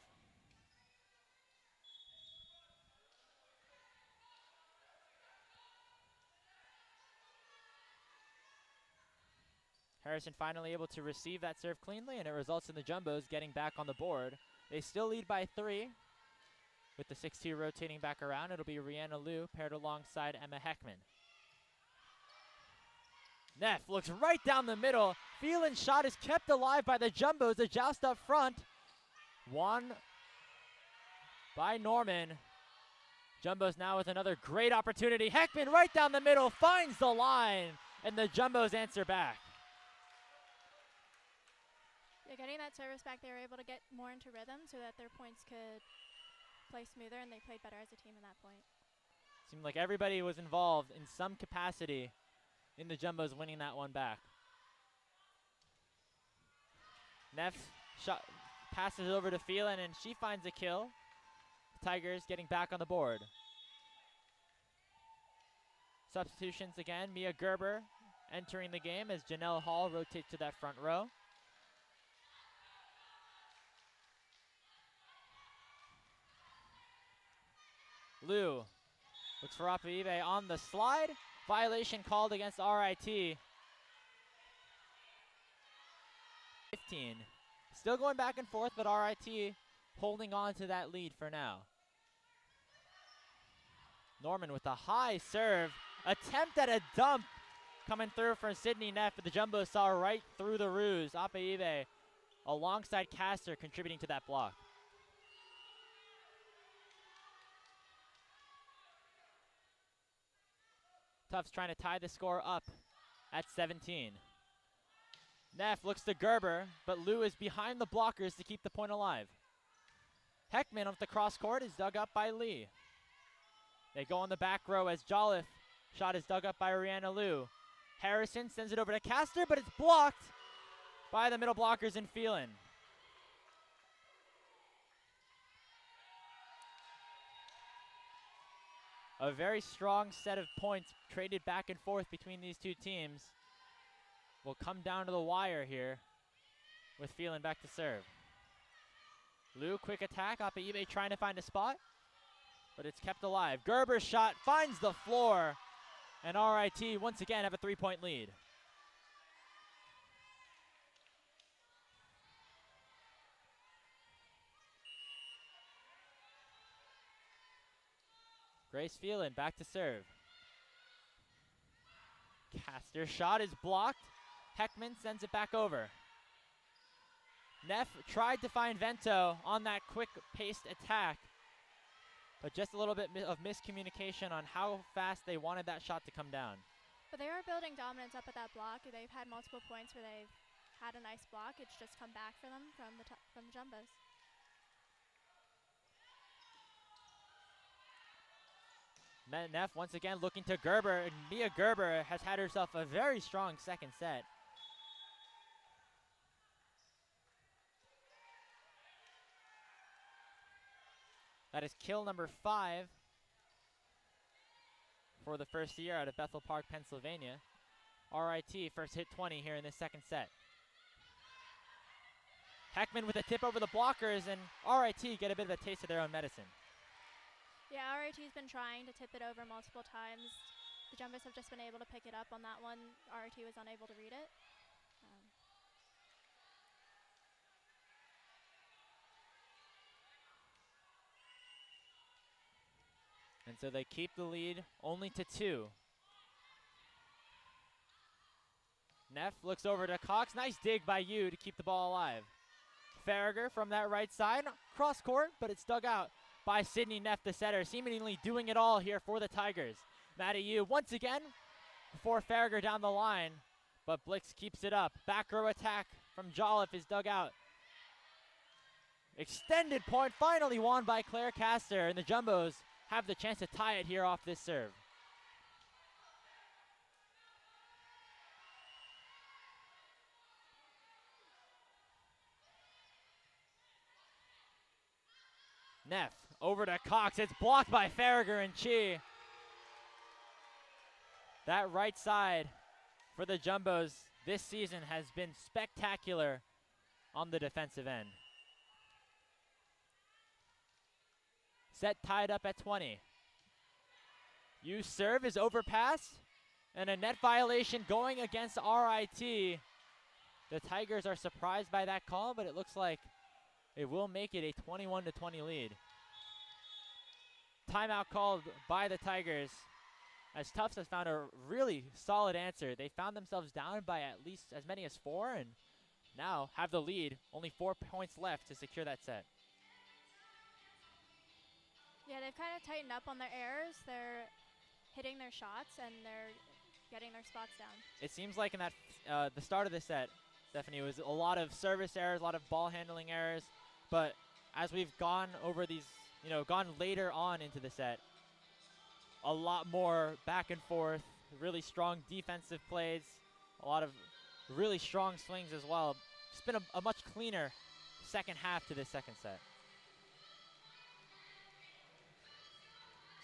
Harrison finally able to receive that serve cleanly, and it results in the Jumbos getting back on the board. They still lead by 3. With the 6-2 rotating back around, it'll be Rihanna Liu paired alongside Emma Heckman. Neff looks right down the middle. Phelan's shot is kept alive by the Jumbos. The joust up front. Won by Norman. Jumbos now with another great opportunity. Heckman right down the middle, finds the line, and the Jumbos answer back. Yeah, getting that service back, they were able to get more into rhythm so that their points could play smoother, and they played better as a team in that point. Seemed like everybody was involved in some capacity in the Jumbos winning that one back. Neff shot passes over to Phelan, and she finds a kill. The Tigers getting back on the board. Substitutions again. Mia Gerber entering the game as Janelle Hall rotates to that front row. Liu looks for Apaive on the slide. Violation called against RIT. 15. Still going back and forth, but RIT holding on to that lead for now. Norman with a high serve. Attempt at a dump coming through for Sydney Neff, but the Jumbos saw right through the ruse. Apaive alongside Castor contributing to that block. Tufts trying to tie the score up at 17. Neff looks to Gerber, but Liu is behind the blockers to keep the point alive. Heckman off the cross court is dug up by Lee. They go on the back row as Jolliffe shot is dug up by Rihanna Liu. Harrison sends it over to Castor, but it's blocked by the middle blockers in Phelan. A very strong set of points traded back and forth between these two teams. Will come down to the wire here with Phelan back to serve. Liu, quick attack. Apaive trying to find a spot, but it's kept alive. Gerber's shot finds the floor, and RIT once again have a 3-point lead. Grace Phelan back to serve. Castor's shot is blocked. Heckman sends it back over. Neff tried to find Vento on that quick-paced attack, but just a little bit of miscommunication on how fast they wanted that shot to come down. But they are building dominance up at that block. They've had multiple points where they've had a nice block. It's just come back for them from the Jumbos. Neff once again looking to Gerber, and Mia Gerber has had herself a very strong second set. That is kill number 5 for the first year out of Bethel Park, Pennsylvania. RIT first hit 20 here in this second set. Heckman with a tip over the blockers, and RIT get a bit of a taste of their own medicine. Yeah, RIT's been trying to tip it over multiple times. The Jumbos have just been able to pick it up on that one. RIT was unable to read it. And so they keep the lead only to 2. Neff looks over to Cox. Nice dig by you to keep the ball alive. Farragher from that right side. Cross court, but it's dug out by Sydney Neff, the setter, seemingly doing it all here for the Tigers. Maddie Yu once again before Farragher down the line, but Blix keeps it up. Back row attack from Jolliffe is dug out. Extended point finally won by Claire Castor, and the Jumbos have the chance to tie it here off this serve. Neff over to Cox. It's blocked by Farragher and Chi. That right side for the Jumbos this season has been spectacular on the defensive end. Set tied up at 20. You serve is overpass, and a net violation going against RIT. The Tigers are surprised by that call, but it looks like it will make it a 21-20 lead. timeout called by the Tigers, as Tufts has found a really solid answer. They found themselves down by at least as many as 4 and now have the lead. Only 4 points left to secure that set. Yeah, they've kind of tightened up on their errors. They're hitting their shots and they're getting their spots down. It seems like in that the start of the set, Stephanie, was a lot of service errors, a lot of ball handling errors. But as we've gone over these, gone later on into the set, a lot more back and forth, really strong defensive plays, a lot of really strong swings as well. It's been a much cleaner second half to this second set.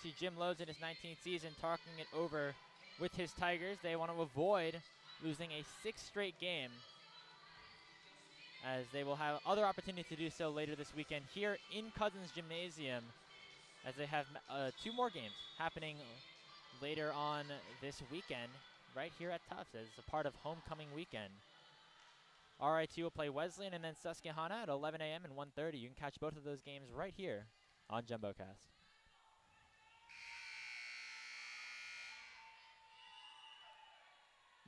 See Jim Lodes in his 19th season talking it over with his Tigers. They want to avoid losing a 6th straight game, as they will have other opportunity to do so later this weekend here in Cousins Gymnasium, as they have 2 more games happening later on this weekend right here at Tufts as a part of homecoming weekend. RIT will play Wesleyan and then Susquehanna at 11 a.m. and 1:30. You can catch both of those games right here on JumboCast.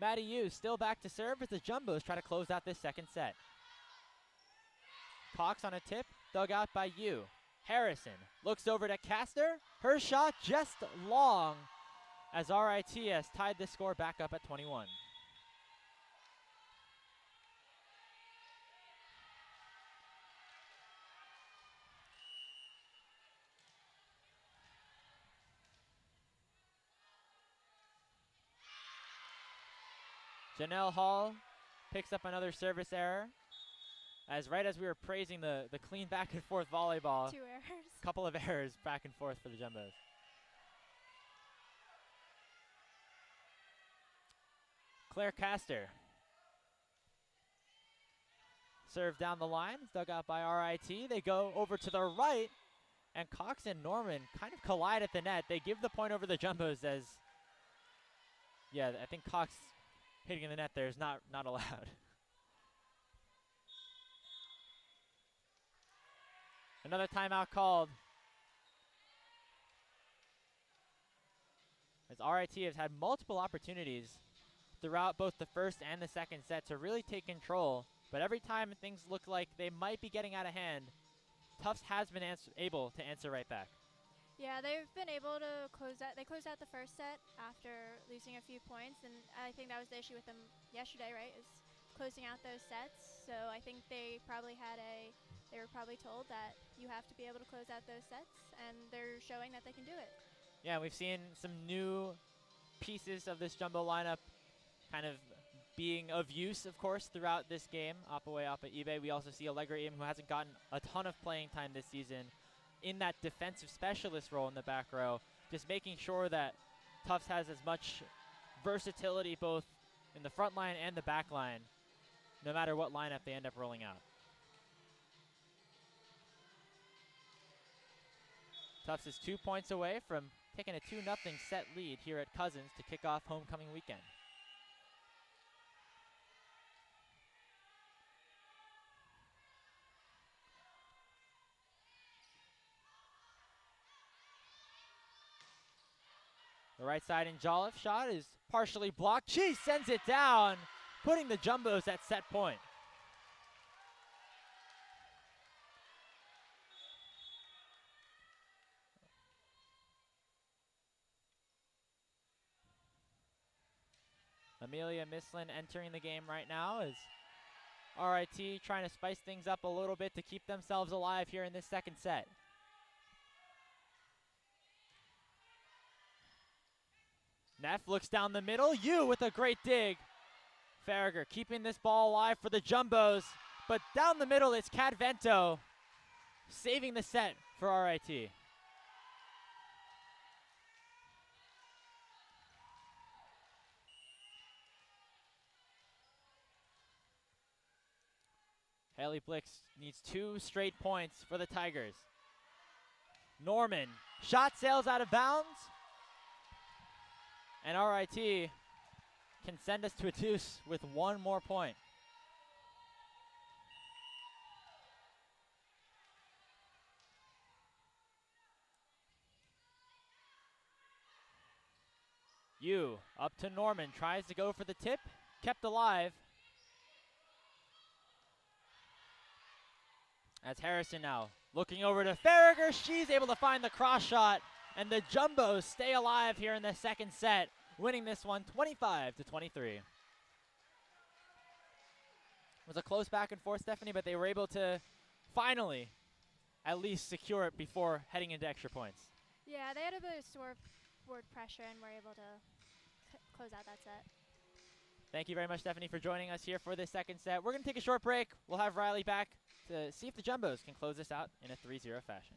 Maddie Yu still back to serve as the Jumbos try to close out this second set. Cox on a tip, dug out by Yu. Harrison looks over to Castor. Her shot just long, as RIT has tied the score back up at 21. Janelle Hall picks up another service error, as right as we were praising the clean back and forth volleyball, 2 errors. couple of errors back and forth for the Jumbos. Claire Castor. Serve down the line, dug out by RIT. They go over to the right, and Cox and Norman kind of collide at the net. They give the point over the Jumbos as, yeah, I think Cox hitting in the net there is not allowed. Another timeout called, as RIT has had multiple opportunities throughout both the first and the second set to really take control, but every time things look like they might be getting out of hand, Tufts has been able to answer right back. Yeah, they've been able to close out. They closed out the first set after losing a few points, and I think that was the issue with them yesterday, right? Is closing out those sets. So I think they probably were probably told that you have to be able to close out those sets, and they're showing that they can do it. Yeah, we've seen some new pieces of this Jumbo lineup kind of being of use, of course, throughout this game. Apaway, Apa Ibe. We also see Allegra Im, who hasn't gotten a ton of playing time this season, in that defensive specialist role in the back row, just making sure that Tufts has as much versatility both in the front line and the back line, no matter what lineup they end up rolling out. Tufts is 2 points away from taking a 2-0 set lead here at Cousins to kick off homecoming weekend. The right side in Jolliffe shot is partially blocked. She sends it down, putting the Jumbos at set point. Amelia Mislin entering the game right now as RIT trying to spice things up a little bit to keep themselves alive here in this second set. Neff looks down the middle. Yu with a great dig. Farragher keeping this ball alive for the Jumbos, but down the middle it's Cadvento saving the set for RIT. Haley Blix needs 2 straight points for the Tigers. Norman, shot sails out of bounds. And RIT can send us to a deuce with 1 more point. Yu up to Norman, tries to go for the tip, kept alive. As Harrison now looking over to Farragher. She's able to find the cross shot, and the Jumbos stay alive here in the second set, winning this one 25-23. It was a close back and forth, Stephanie, but they were able to finally at least secure it before heading into extra points. Yeah, they had a bit of scoreboard pressure and were able to close out that set. Thank you very much, Stephanie, for joining us here for this second set. We're going to take a short break. We'll have Riley back to see if the Jumbos can close this out in a 3-0 fashion.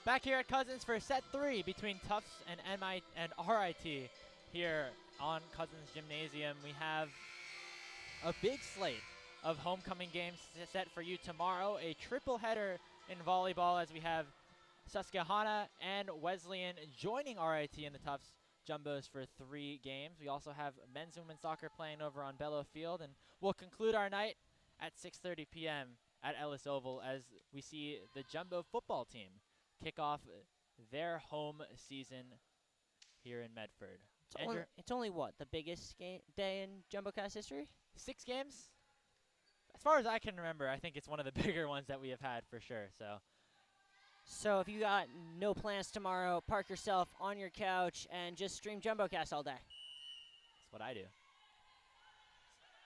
Back here at Cousins for set 3 between Tufts and RIT here on Cousins Gymnasium. We have a big slate of homecoming games set for you tomorrow. A triple header in volleyball as we have Susquehanna and Wesleyan joining RIT in the Tufts Jumbos for 3 games. We also have men's and women's soccer playing over on Bellow Field, and we'll conclude our night at 6:30 p.m. at Ellis Oval as we see the Jumbo football team kick off their home season here in Medford. It's only what, the biggest day in JumboCast history? 6 games? As far as I can remember, I think it's one of the bigger ones that we have had for sure. So if you got no plans tomorrow, park yourself on your couch and just stream JumboCast all day. That's what I do.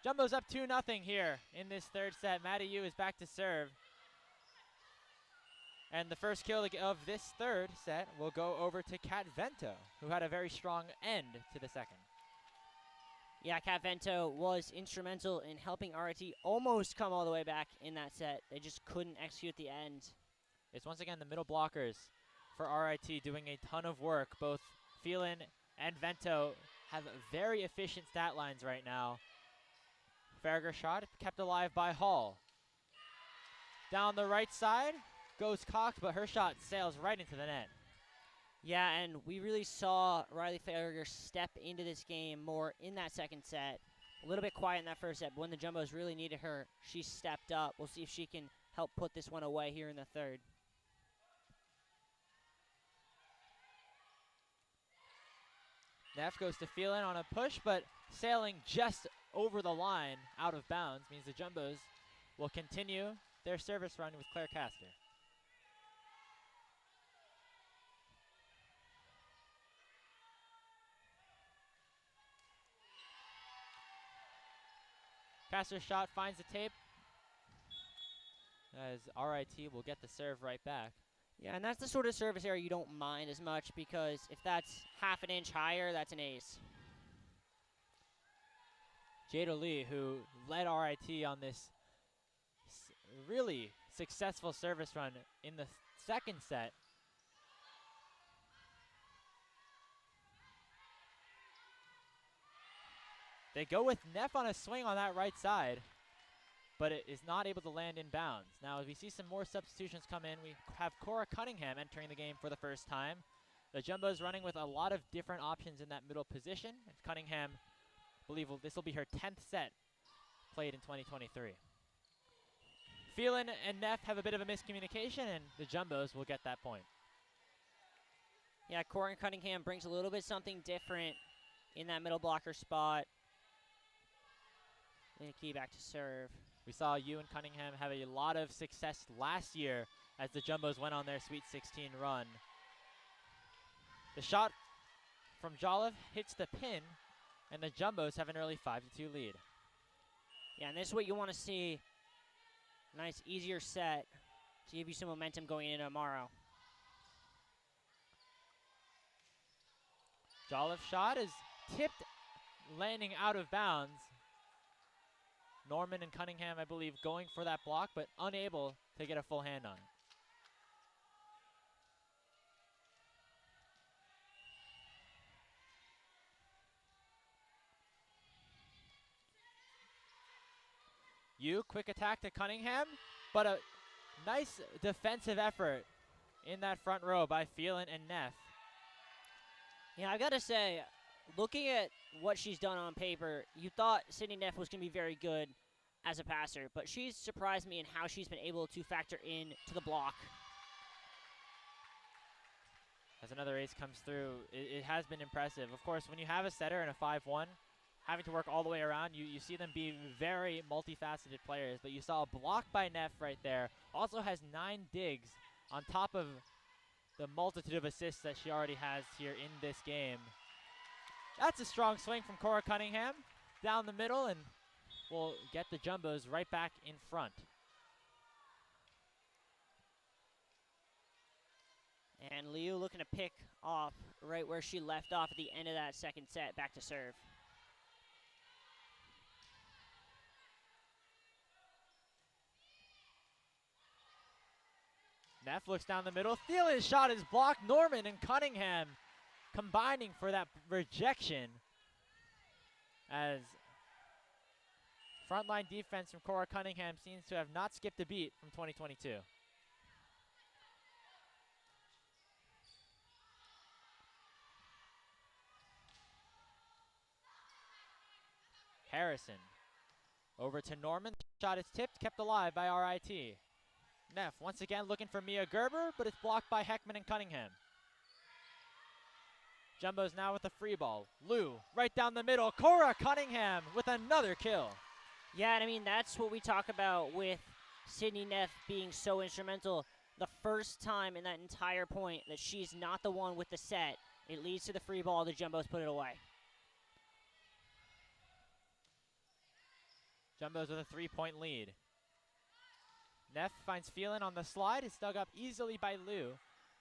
Jumbo's up 2-0 here in this third set. Maddie Yu is back to serve. And the first kill of this third set will go over to Kat Vento, who had a very strong end to the second. Yeah, Kat Vento was instrumental in helping RIT almost come all the way back in that set. They just couldn't execute the end. It's once again the middle blockers for RIT doing a ton of work. Both Phelan and Vento have very efficient stat lines right now. Farragher shot kept alive by Hall. Down the right side goes Cox, but her shot sails right into the net. Yeah, and we really saw Riley Farragher step into this game more in that second set. A little bit quiet in that first set, but when the Jumbos really needed her, she stepped up. We'll see if she can help put this one away here in the third. Neff goes to Phelan on a push, but sailing just over the line out of bounds means the Jumbos will continue their service run with Claire Castor. Castor's shot finds the tape as RIT will get the serve right back. Yeah, and that's the sort of service area you don't mind as much because if that's half an inch higher, that's an ace. Jada Lee, who led RIT on this really successful service run in the second set. They go with Neff on a swing on that right side, but it is not able to land in bounds. Now, as we see some more substitutions come in, we have Cora Cunningham entering the game for the first time. The Jumbos running with a lot of different options in that middle position. And Cunningham, I believe this will be her 10th set played in 2023. Phelan and Neff have a bit of a miscommunication, and the Jumbos will get that point. Yeah, Cora Cunningham brings a little bit something different in that middle blocker spot. Key back to serve. We saw you and Cunningham have a lot of success last year as the Jumbos went on their Sweet 16 run. The shot from Jolliffe hits the pin, and the Jumbos have an early 5-2 lead. Yeah, and this is what you want to see. Nice, easier set to give you some momentum going into tomorrow. Jolliffe's shot is tipped, landing out of bounds. Norman and Cunningham, I believe, going for that block, but unable to get a full hand on it. Quick attack to Cunningham, but a nice defensive effort in that front row by Phelan and Neff. Yeah, I gotta say, looking at what she's done on paper, you thought Sydney Neff was going to be very good as a passer, but she's surprised me in how she's been able to factor in to the block. As another ace comes through, it has been impressive. Of course, when you have a setter and a 5-1, having to work all the way around, you see them be very multifaceted players, but you saw a block by Neff right there. Also has 9 digs on top of the multitude of assists that she already has here in this game. That's a strong swing from Cora Cunningham down the middle, and will get the Jumbos right back in front. And Liu looking to pick off right where she left off at the end of that second set, back to serve. Neff looks down the middle. Thielen's shot is blocked. Norman and Cunningham combining for that rejection as frontline defense from Cora Cunningham seems to have not skipped a beat from 2022. Harrison over to Norman. Shot is tipped, kept alive by RIT. Neff once again looking for Mia Gerber, but it's blocked by Heckman and Cunningham. Jumbo's now with the free ball. Lou right down the middle. Cora Cunningham with another kill. Yeah, and I mean, that's what we talk about with Sydney Neff being so instrumental. The first time in that entire point that she's not the one with the set, it leads to the free ball. The Jumbos put it away. Jumbos with a 3-point lead. Neff finds Phelan on the slide. It's dug up easily by Lou.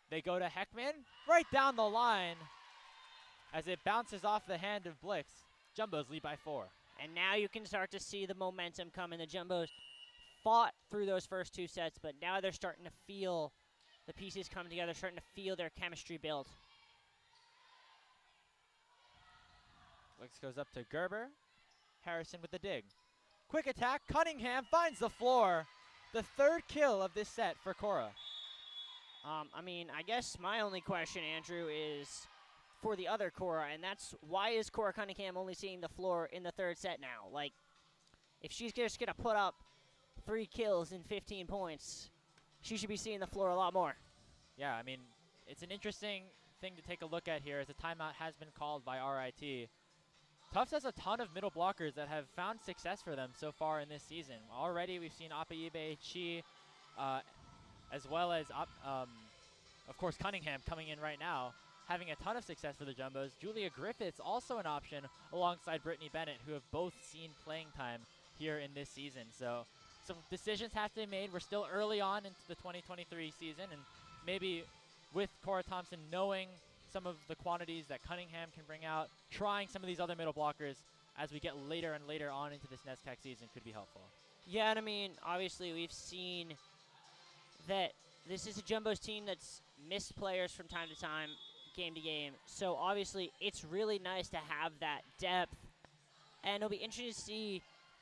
They go to Heckman right down the line as it bounces off the hand of Blix. Jumbos lead by 4. And now you can start to see the momentum coming. The Jumbos fought through those first 2 sets, but now they're starting to feel the pieces come together, starting to feel their chemistry build. Blix goes up to Gerber. Harrison with the dig. Quick attack. Cunningham finds the floor. The 3rd kill of this set for Cora. I mean, I guess my only question, Andrew, is for the other Cora, and that's why is Cora Cunningham only seeing the floor in the 3rd set now? Like, if she's just going to put up 3 kills and 15 points, she should be seeing the floor a lot more. Yeah, I mean, it's an interesting thing to take a look at here, as a timeout has been called by RIT. Tufts has a ton of middle blockers that have found success for them so far in this season. Already we've seen Apaibe, Chi, as well as, of course, Cunningham coming in right now, having a ton of success for the Jumbos. Julia Griffiths also an option alongside Brittany Bennett, who have both seen playing time here in this season. So some decisions have to be made. We're still early on into the 2023 season, and maybe with Cora Thompson knowing some of the quantities that Cunningham can bring out, trying some of these other middle blockers as we get later and later on into this NESCAC season could be helpful. Yeah, and I mean, obviously we've seen that this is a Jumbos team that's missed players from time to time, game to game. So obviously it's really nice to have that depth. And it'll be interesting to see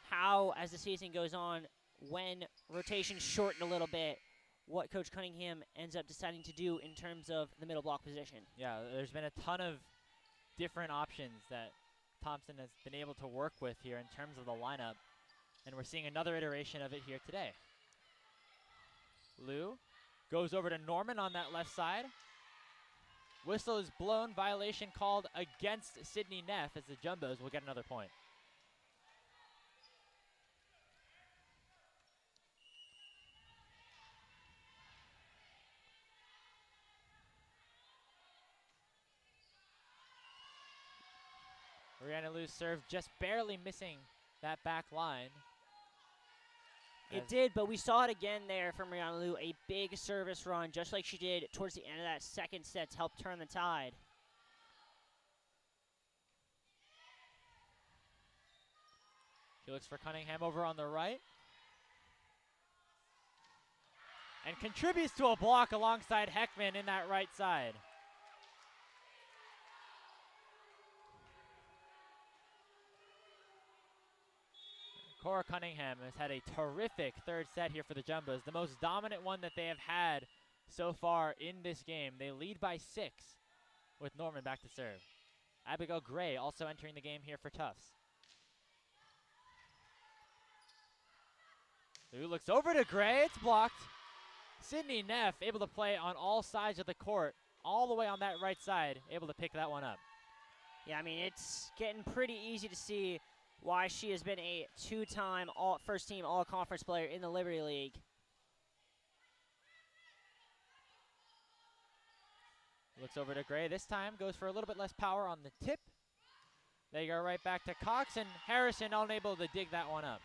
how, as the season goes on, when rotations shorten a little bit, what Coach Cunningham ends up deciding to do in terms of the middle block position. Yeah, there's been a ton of different options that Thompson has been able to work with here in terms of the lineup, and we're seeing another iteration of it here today. Liu goes over to Norman on that left side. Whistle is blown, violation called against Sydney Neff, as the Jumbos will get another point. Rihanna Liu's serve just barely missing that back line. It did, but we saw it again there from Rihanna Liu, a big service run, just like she did towards the end of that second set to help turn the tide. She looks for Cunningham over on the right. And contributes to a block alongside Heckman in that right side. Cora Cunningham has had a terrific third set here for the Jumbos, the most dominant one that they have had so far in this game. They lead by 6 with Norman back to serve. Abigail Gray also entering the game here for Tufts. Liu looks over to Gray, it's blocked. Sydney Neff able to play on all sides of the court, all the way on that right side, able to pick that one up. Yeah, I mean, it's getting pretty easy to see why she has been a two-time first-team all-conference player in the Liberty League. Looks over to Gray. This time goes for a little bit less power on the tip. They go right back to Cox, and Harrison unable to dig that one up.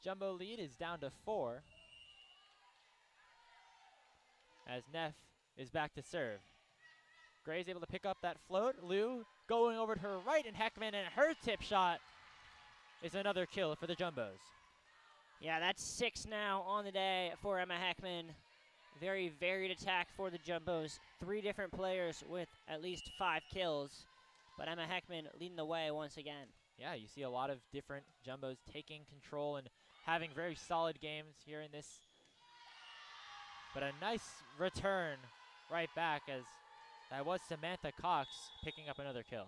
Jumbo lead is down to 4 as Neff is back to serve. Gray's able to pick up that float. Liu going over to her right, and Heckman, and her tip shot is another kill for the Jumbos. Yeah, that's 6 now on the day for Emma Heckman. Very varied attack for the Jumbos. 3 different players with at least 5 kills, but Emma Heckman leading the way once again. Yeah, you see a lot of different Jumbos taking control and having very solid games here in this. But a nice return right back, as that was Samantha Cox picking up another kill.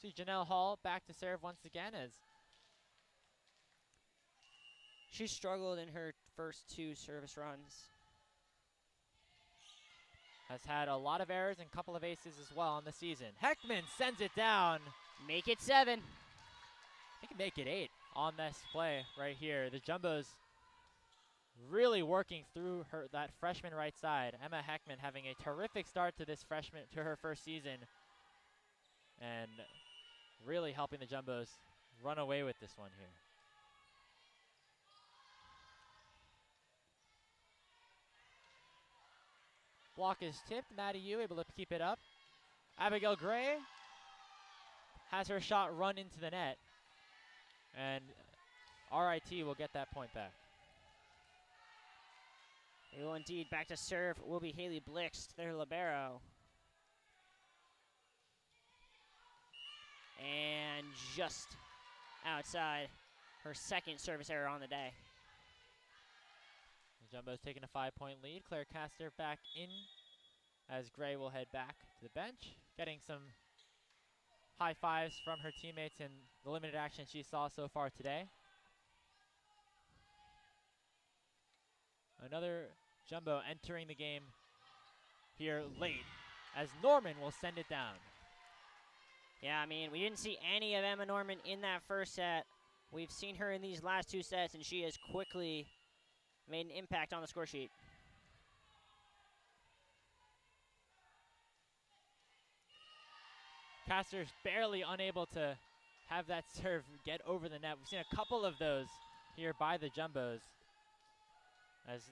See Janelle Hall back to serve once again, as she struggled in her first 2 service runs. Has had a lot of errors and a couple of aces as well on the season. Heckman sends it down. Make it 7. They can make it 8 on this play right here. The Jumbos really working through that freshman right side. Emma Heckman having a terrific start to her first season, and really helping the Jumbos run away with this one here. Block is tipped. Maddie Yu able to keep it up. Abigail Gray has her shot run into the net, and RIT will get that point back. They will indeed. Back to serve will be Haley Blixt, their libero. And just outside, her second service error on the day. The Jumbo's taking a 5-point lead. Claire Castor back in as Gray will head back to the bench. getting some high fives from her teammates in the limited action she saw so far today. Another Jumbo entering the game here late as Norman will send it down. Yeah, I mean, we didn't see any of Emma Norman in that first set. We've seen her in these last 2 sets, and she has quickly made an impact on the score sheet. Caster's barely unable to have that serve get over the net. We've seen a couple of those here by the Jumbos. As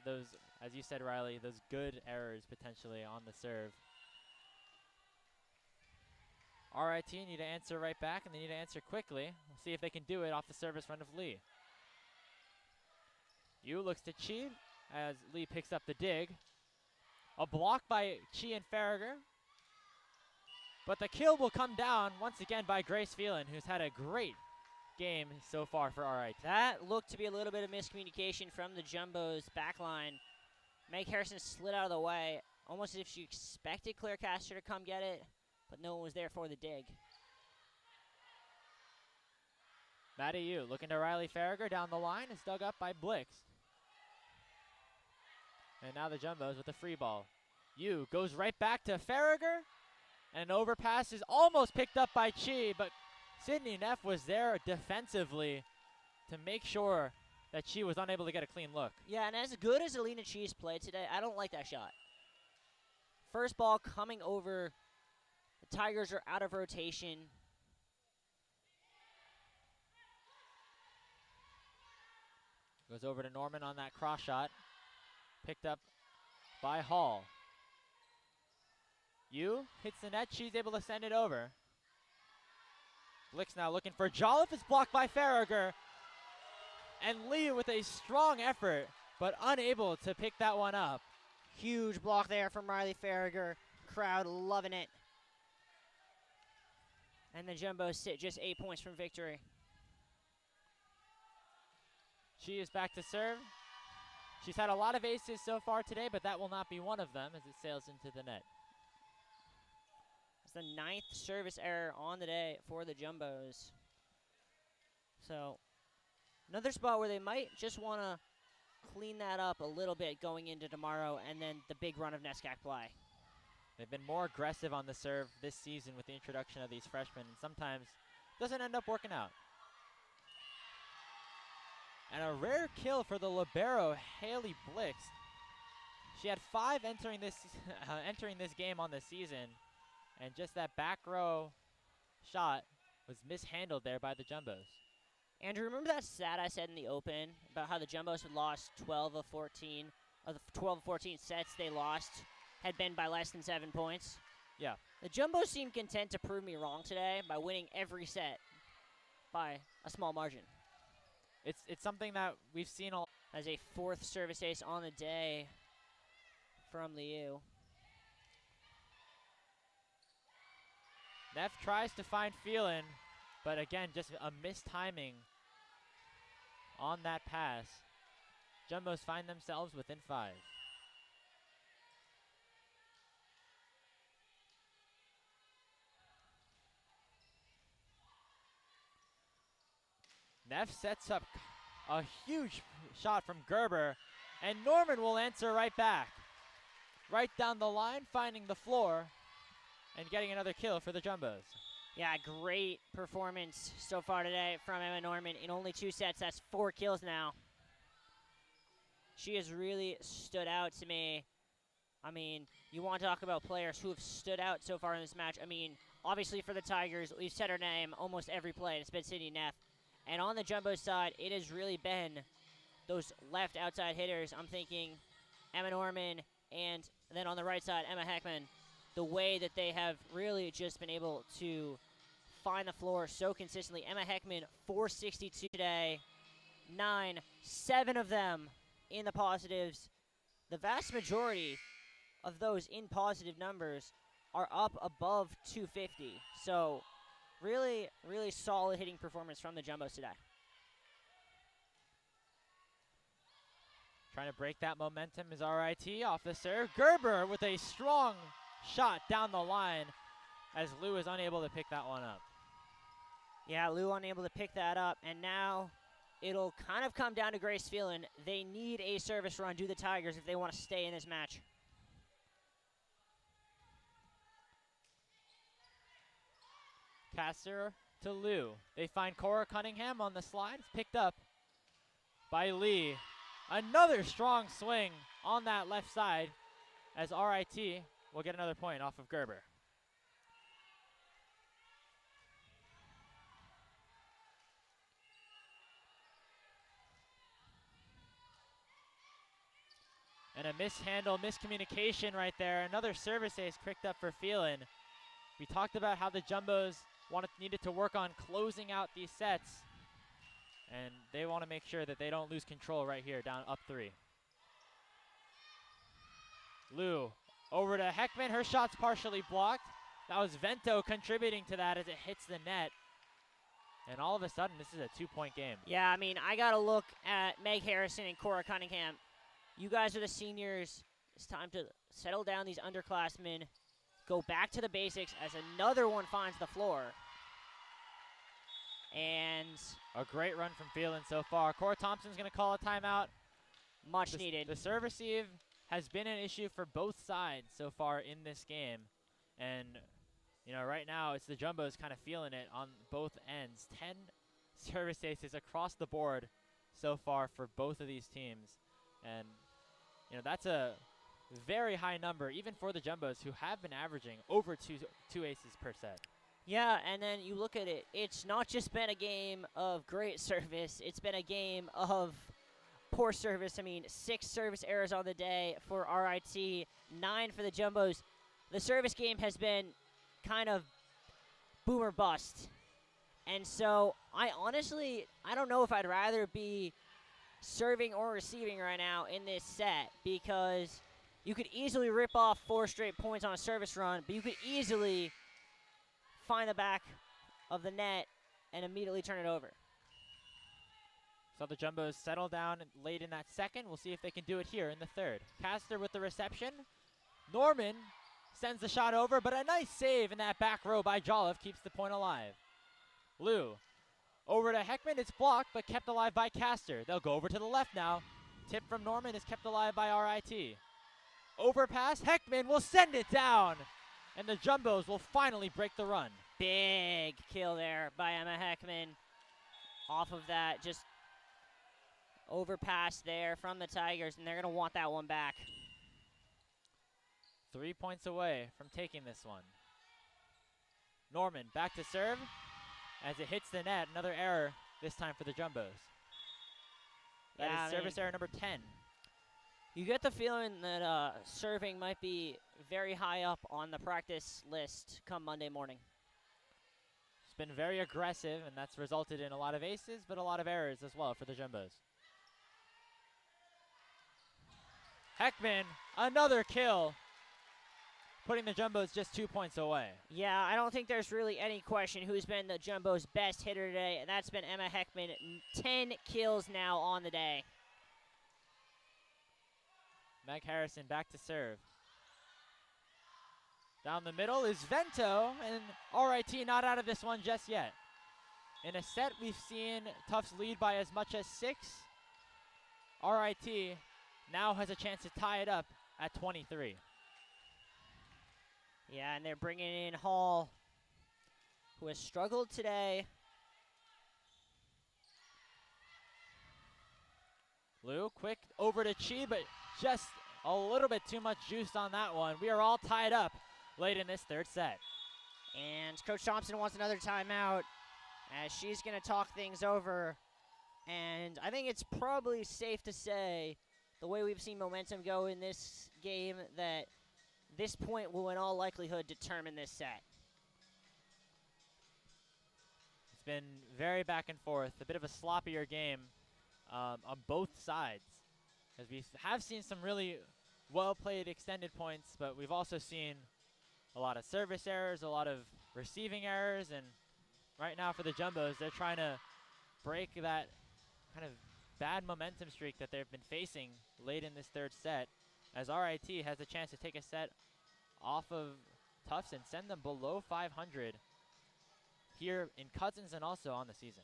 you said, Riley, those good errors potentially on the serve. RIT need to answer right back, and they need to answer quickly. We'll see if they can do it off the service front of Lee. Yu looks to Chi as Lee picks up the dig. A block by Chi and Farragher. But the kill will come down once again by Grace Phelan, who's had a great game so far for RIT. That looked to be a little bit of miscommunication from the Jumbo's backline. Meg Harrison slid out of the way, almost as if she expected Claire Caster to come get it, but no one was there for the dig. Maddie Yu looking to Riley Farragher down the line. Is dug up by Blix. And now the Jumbos with the free ball. Yu goes right back to Farragher. And an overpass is almost picked up by Chi, but Sydney Neff was there defensively to make sure that she was unable to get a clean look. Yeah, and as good as Alina Chi's played today, I don't like that shot. First ball coming over. The Tigers are out of rotation. Goes over to Norman on that cross shot. Picked up by Hall. Yu hits the net. She's able to send it over. Blix now looking for Jolliffe. Is blocked by Farragher. And Lee with a strong effort, but unable to pick that one up. Huge block there from Riley Farragher. Crowd loving it. And the Jumbos sit just 8 points from victory. She is back to serve. She's had a lot of aces so far today, but that will not be one of them as it sails into the net. It's the 9th service error on the day for the Jumbos. So, another spot where they might just want to clean that up a little bit going into tomorrow and then the big run of NESCAC play. They've been more aggressive on the serve this season with the introduction of these freshmen, and sometimes doesn't end up working out. And a rare kill for the libero, Haley Blix. She had 5 entering this game on the season, and just that back row shot was mishandled there by the Jumbos. Andrew, remember that stat I said in the open about how the Jumbos had lost 12 of 14, of the 12 of 14 sets they lost had been by less than 7 points? Yeah. The Jumbos seemed content to prove me wrong today by winning every set by a small margin. It's something that we've seen as a 4th service ace on the day from Liu. Neff tries to find Phelan, but again, just a mistiming on that pass. Jumbos find themselves within 5. Neff sets up a huge shot from Gerber, and Norman will answer right back. Right down the line, finding the floor, and getting another kill for the Jumbos. Yeah, great performance so far today from Emma Norman. In only 2 sets, that's 4 kills now. She has really stood out to me. I mean, you want to talk about players who have stood out so far in this match. I mean, obviously for the Tigers, we've said her name almost every play, and it's been Sydney Neff. And on the Jumbo side, it has really been those left outside hitters. I'm thinking Emma Norman, and then on the right side, Emma Heckman. The way that they have really just been able to find the floor so consistently. Emma Heckman, 462 today, 7 of them in the positives. The vast majority of those in positive numbers are up above 250. So really, really solid hitting performance from the Jumbos today. Trying to break that momentum is RIT off the serve. Gerber with a strong shot down the line. as Lou is unable to pick that one up. Yeah, Lou unable to pick that up, and now it'll kind of come down to Grace Phelan. They need a service run, do the Tigers, if they want to stay in this match. Caster to Lou. They find Cora Cunningham on the slide. It's picked up by Lee. Another strong swing on that left side as RIT will get another point off of Gerber. And a mishandle, miscommunication right there. Another service ace picked up for Phelan. We talked about how the Jumbos needed to work on closing out these sets. And they want to make sure that they don't lose control right here, down up 3. Lou over to Heckman. Her shot's partially blocked. That was Vento contributing to that as it hits the net. And all of a sudden, this is a 2-point game. Yeah, I mean, I got to look at Meg Harrison and Cora Cunningham. You guys are the seniors. It's time to settle down these underclassmen. Go back to the basics as another one finds the floor. And a great run from Phelan so far. Cora Thompson's going to call a timeout. Much needed. The serve receive has been an issue for both sides so far in this game. And, you know, right now it's the Jumbos kind of feeling it on both ends. 10 service aces across the board so far for both of these teams. And, you know, that's a very high number, even for the Jumbos, who have been averaging over two aces per set. Yeah, and then you look at it, it's not just been a game of great service, it's been a game of poor service. I mean, 6 service errors on the day for RIT, 9 for the Jumbos. The service game has been kind of boom or bust. And so I don't know if I'd rather be serving or receiving right now in this set, because you could easily rip off 4 straight points on a service run, but you could easily find the back of the net and immediately turn it over. So the Jumbos settle down late in that second. We'll see if they can do it here in the third. Caster with the reception. Norman sends the shot over, but a nice save in that back row by Jolliffe keeps the point alive. Lou over to Heckman. It's blocked, but kept alive by Caster. They'll go over to the left now. Tip from Norman is kept alive by RIT. Overpass. Heckman will send it down. And the Jumbos will finally break the run. Big kill there by Emma Heckman. Off of that, just overpass there from the Tigers, and they're going to want that one back. 3 points away from taking this one. Norman back to serve as it hits the net. Another error, this time for the Jumbos. That is service error number 10. You get the feeling that serving might be very high up on the practice list come Monday morning. It's been very aggressive, and that's resulted in a lot of aces, but a lot of errors as well for the Jumbos. Heckman, another kill, putting the Jumbos just 2 points away. Yeah, I don't think there's really any question who's been the Jumbos' best hitter today, and that's been Emma Heckman. 10 kills now on the day. Meg Harrison back to serve. Down the middle is Vento, and RIT not out of this one just yet. In a set, we've seen Tufts lead by as much as 6. RIT now has a chance to tie it up at 23. Yeah, and they're bringing in Hall, who has struggled today. Lou, quick over to Chi, but just a little bit too much juice on that one. We are all tied up late in this third set. And Coach Thompson wants another timeout as she's going to talk things over. And I think it's probably safe to say, the way we've seen momentum go in this game, that this point will in all likelihood determine this set. It's been very back and forth, a bit of a sloppier game on both sides. As we have seen some really well-played extended points, but we've also seen a lot of service errors, a lot of receiving errors, and right now for the Jumbos, they're trying to break that kind of bad momentum streak that they've been facing late in this third set, as RIT has a chance to take a set off of Tufts and send them below 500 here in Cousins and also on the season.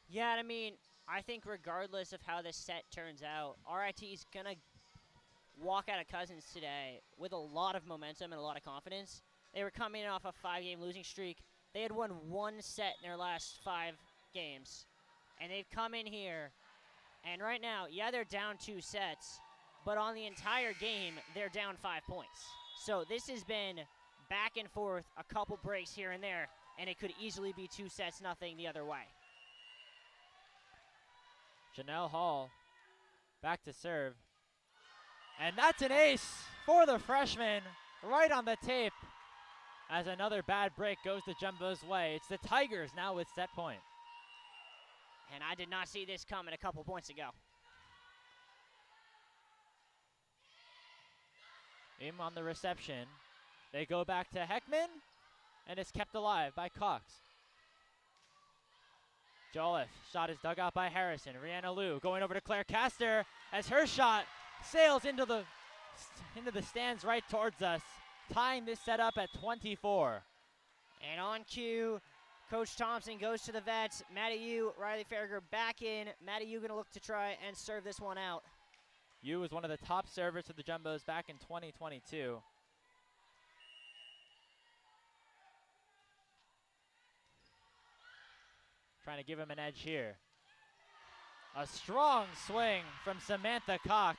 Yeah, I mean, I think regardless of how this set turns out, RIT's going to walk out of Cousins today with a lot of momentum and a lot of confidence. They were coming off a 5-game losing streak. They had won 1 set in their last 5 games. And they've come in here, and right now, yeah, they're down 2 sets, but on the entire game, they're down 5 points. So this has been back and forth, a couple breaks here and there, and it could easily be 2 sets, nothing the other way. Janelle Hall back to serve. And that's an ace for the freshman, right on the tape, as another bad break goes the Jumbo's way. It's the Tigers now with set point. And I did not see this coming a couple points ago. Aim on the reception. They go back to Heckman, and it's kept alive by Cox. Jolliffe, shot is dug out by Harrison. Rihanna Liu going over to Claire Castor as her shot sails into the stands right towards us, tying this set up at 24. And on cue, Coach Thompson goes to the vets. Maddie Yu, Riley Farragher back in. Maddie Yu going to look to try and serve this one out. Yu was one of the top servers for the Jumbos back in 2022. Trying to give him an edge here. A strong swing from Samantha Cox.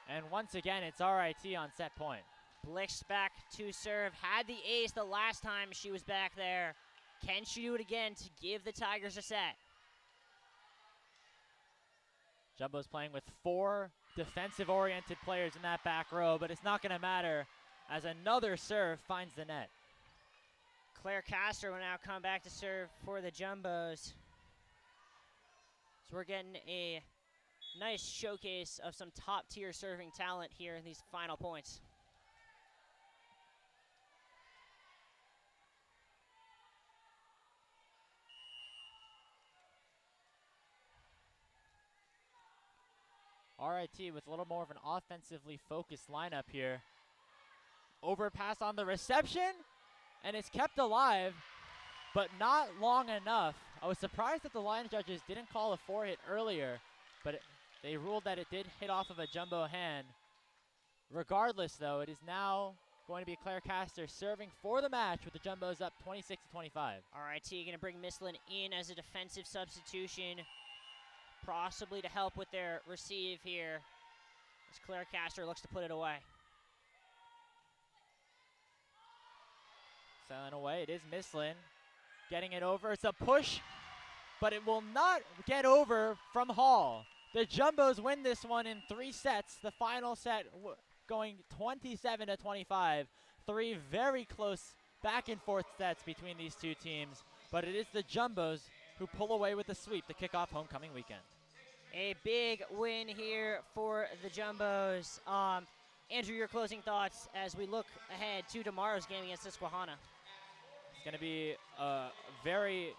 And once again, it's RIT on set point. Blixt back to serve. Had the ace the last time she was back there. Can she do it again to give the Tigers a set? Jumbo's playing with 4 defensive-oriented players in that back row, but it's not going to matter as another serve finds the net. Claire Castor will now come back to serve for the Jumbos. So we're getting a nice showcase of some top-tier serving talent here in these final points. RIT with a little more of an offensively focused lineup here. Overpass on the reception, and it's kept alive, but not long enough. I was surprised that the line judges didn't call a 4-hit earlier, but they ruled that it did hit off of a Jumbo hand. Regardless, though, it is now going to be Claire Castor serving for the match with the Jumbos up 26-25. RIT going to bring Misslin in as a defensive substitution, possibly to help with their receive here, as Claire Castor looks to put it away. Sailing away, it is Misslin getting it over. It's a push, but it will not get over from Hall. The Jumbos win this one in 3 sets. The final set going 27-25. 3 very close back and forth sets between these two teams, but it is the Jumbos who pull away with the sweep to kick off homecoming weekend. A big win here for the Jumbos. Andrew, your closing thoughts as we look ahead to tomorrow's game against Susquehanna. It's going to be a very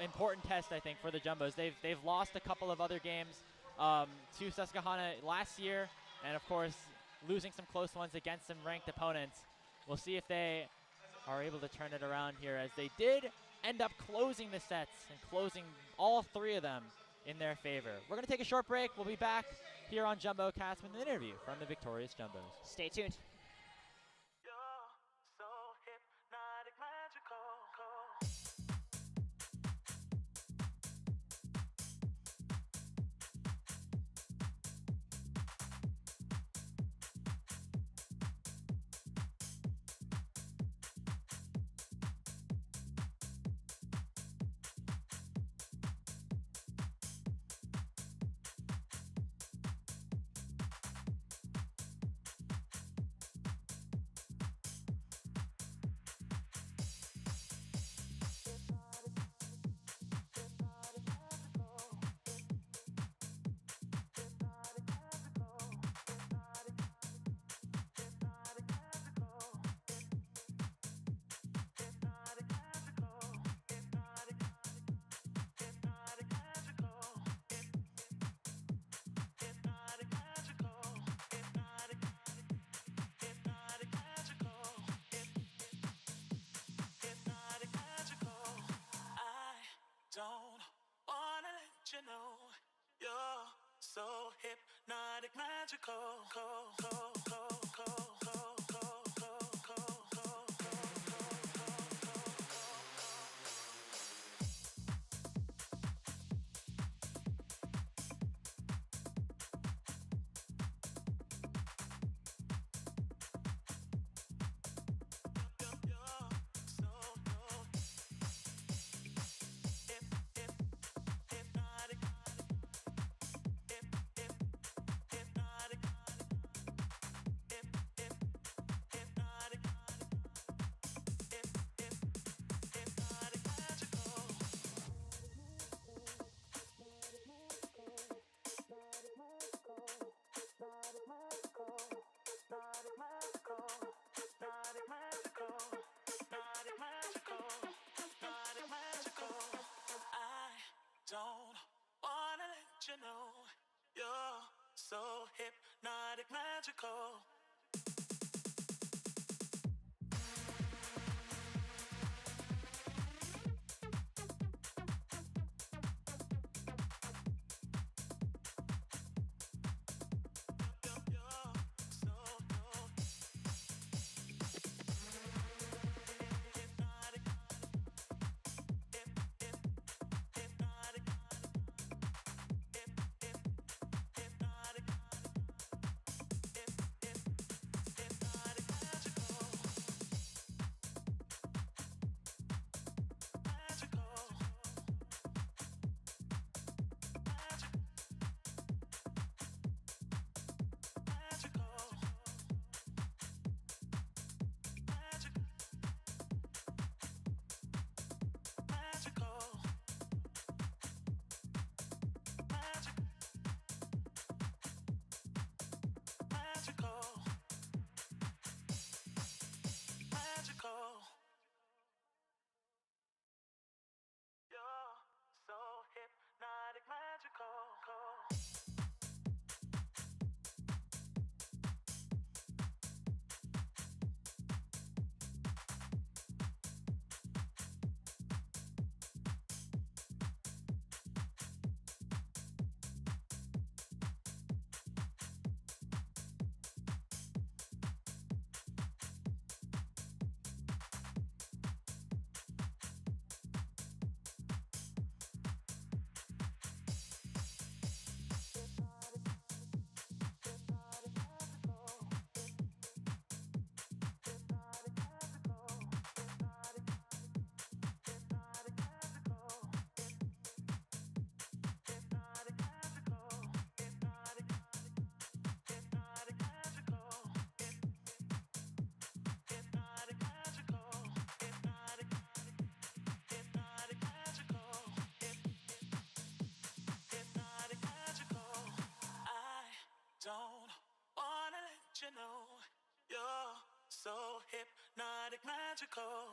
important test, I think, for the Jumbos. They've lost a couple of other games to Susquehanna last year, and of course, losing some close ones against some ranked opponents. We'll see if they are able to turn it around here, as they did end up closing the sets and closing all 3 of them in their favor. We're going to take a short break. We'll be back here on JumboCast with an interview from the victorious Jumbos. Stay tuned. You're so hypnotic, magical. you know you're so hypnotic, magical. Don't wanna let you know you're so hypnotic, magical. You're so hypnotic, magical. Don't wanna let you know you're so hypnotic, magical.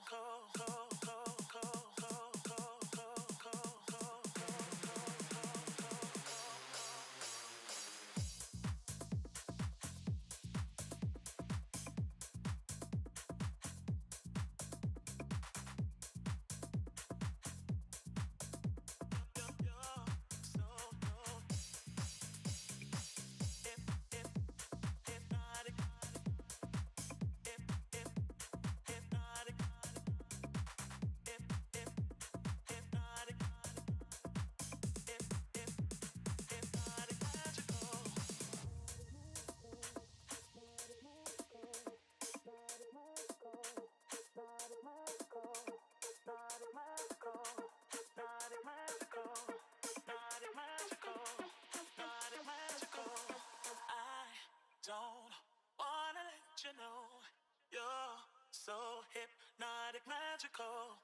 Don't wanna let you know you're so hypnotic, magical.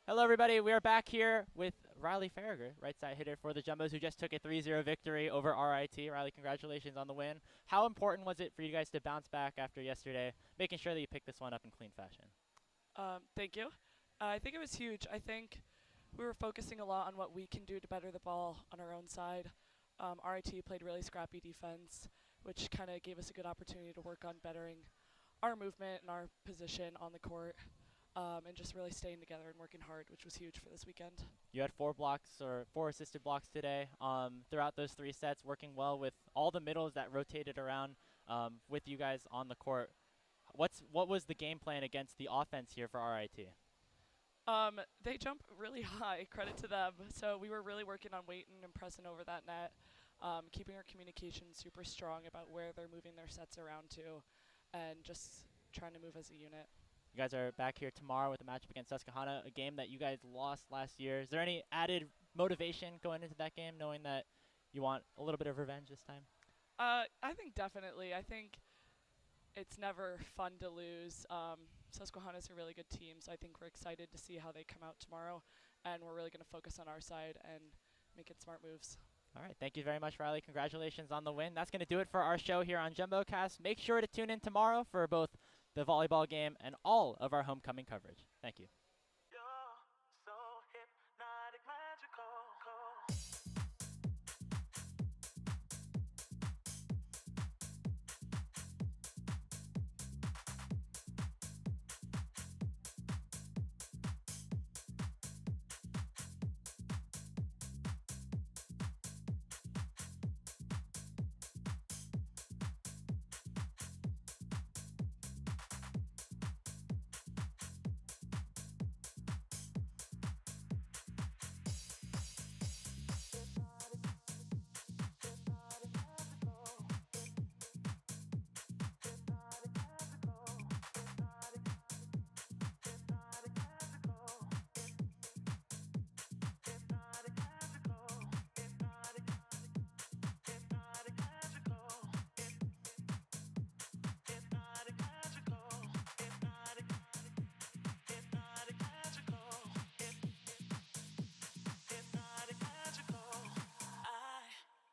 Hello, everybody. We are back here with Riley Farragher, right side hitter for the Jumbos, who just took a 3-0 victory over RIT. Riley, congratulations on the win. How important was it for you guys to bounce back after yesterday, making sure that you picked this one up in clean fashion? Thank you. I think it was huge. I think we were focusing a lot on what we can do to better the ball on our own side. RIT played really scrappy defense, which kind of gave us a good opportunity to work on bettering our movement and our position on the court. And just really staying together and working hard, which was huge for this weekend. You had 4 blocks or 4 assisted blocks today. Throughout those 3 sets, working well with all the middles that rotated around with you guys on the court. What was the game plan against the offense here for RIT? They jump really high, credit to them. So we were really working on waiting and pressing over that net, keeping our communication super strong about where they're moving their sets around to, and just trying to move as a unit. You guys are back here tomorrow with a matchup against Susquehanna, a game that you guys lost last year. Is there any added motivation going into that game, knowing that you want a little bit of revenge this time? I think definitely. I think it's never fun to lose. Susquehanna's a really good team, so I think we're excited to see how they come out tomorrow, and we're really going to focus on our side and making smart moves. All right, thank you very much, Riley. Congratulations on the win. That's going to do it for our show here on JumboCast. Make sure to tune in tomorrow for both the volleyball game and all of our homecoming coverage. Thank you. You're so hypnotic, magical.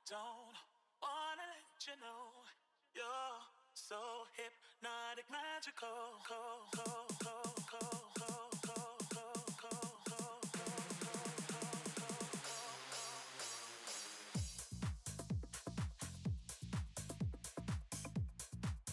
Don't wanna let you know you're so hypnotic, magical.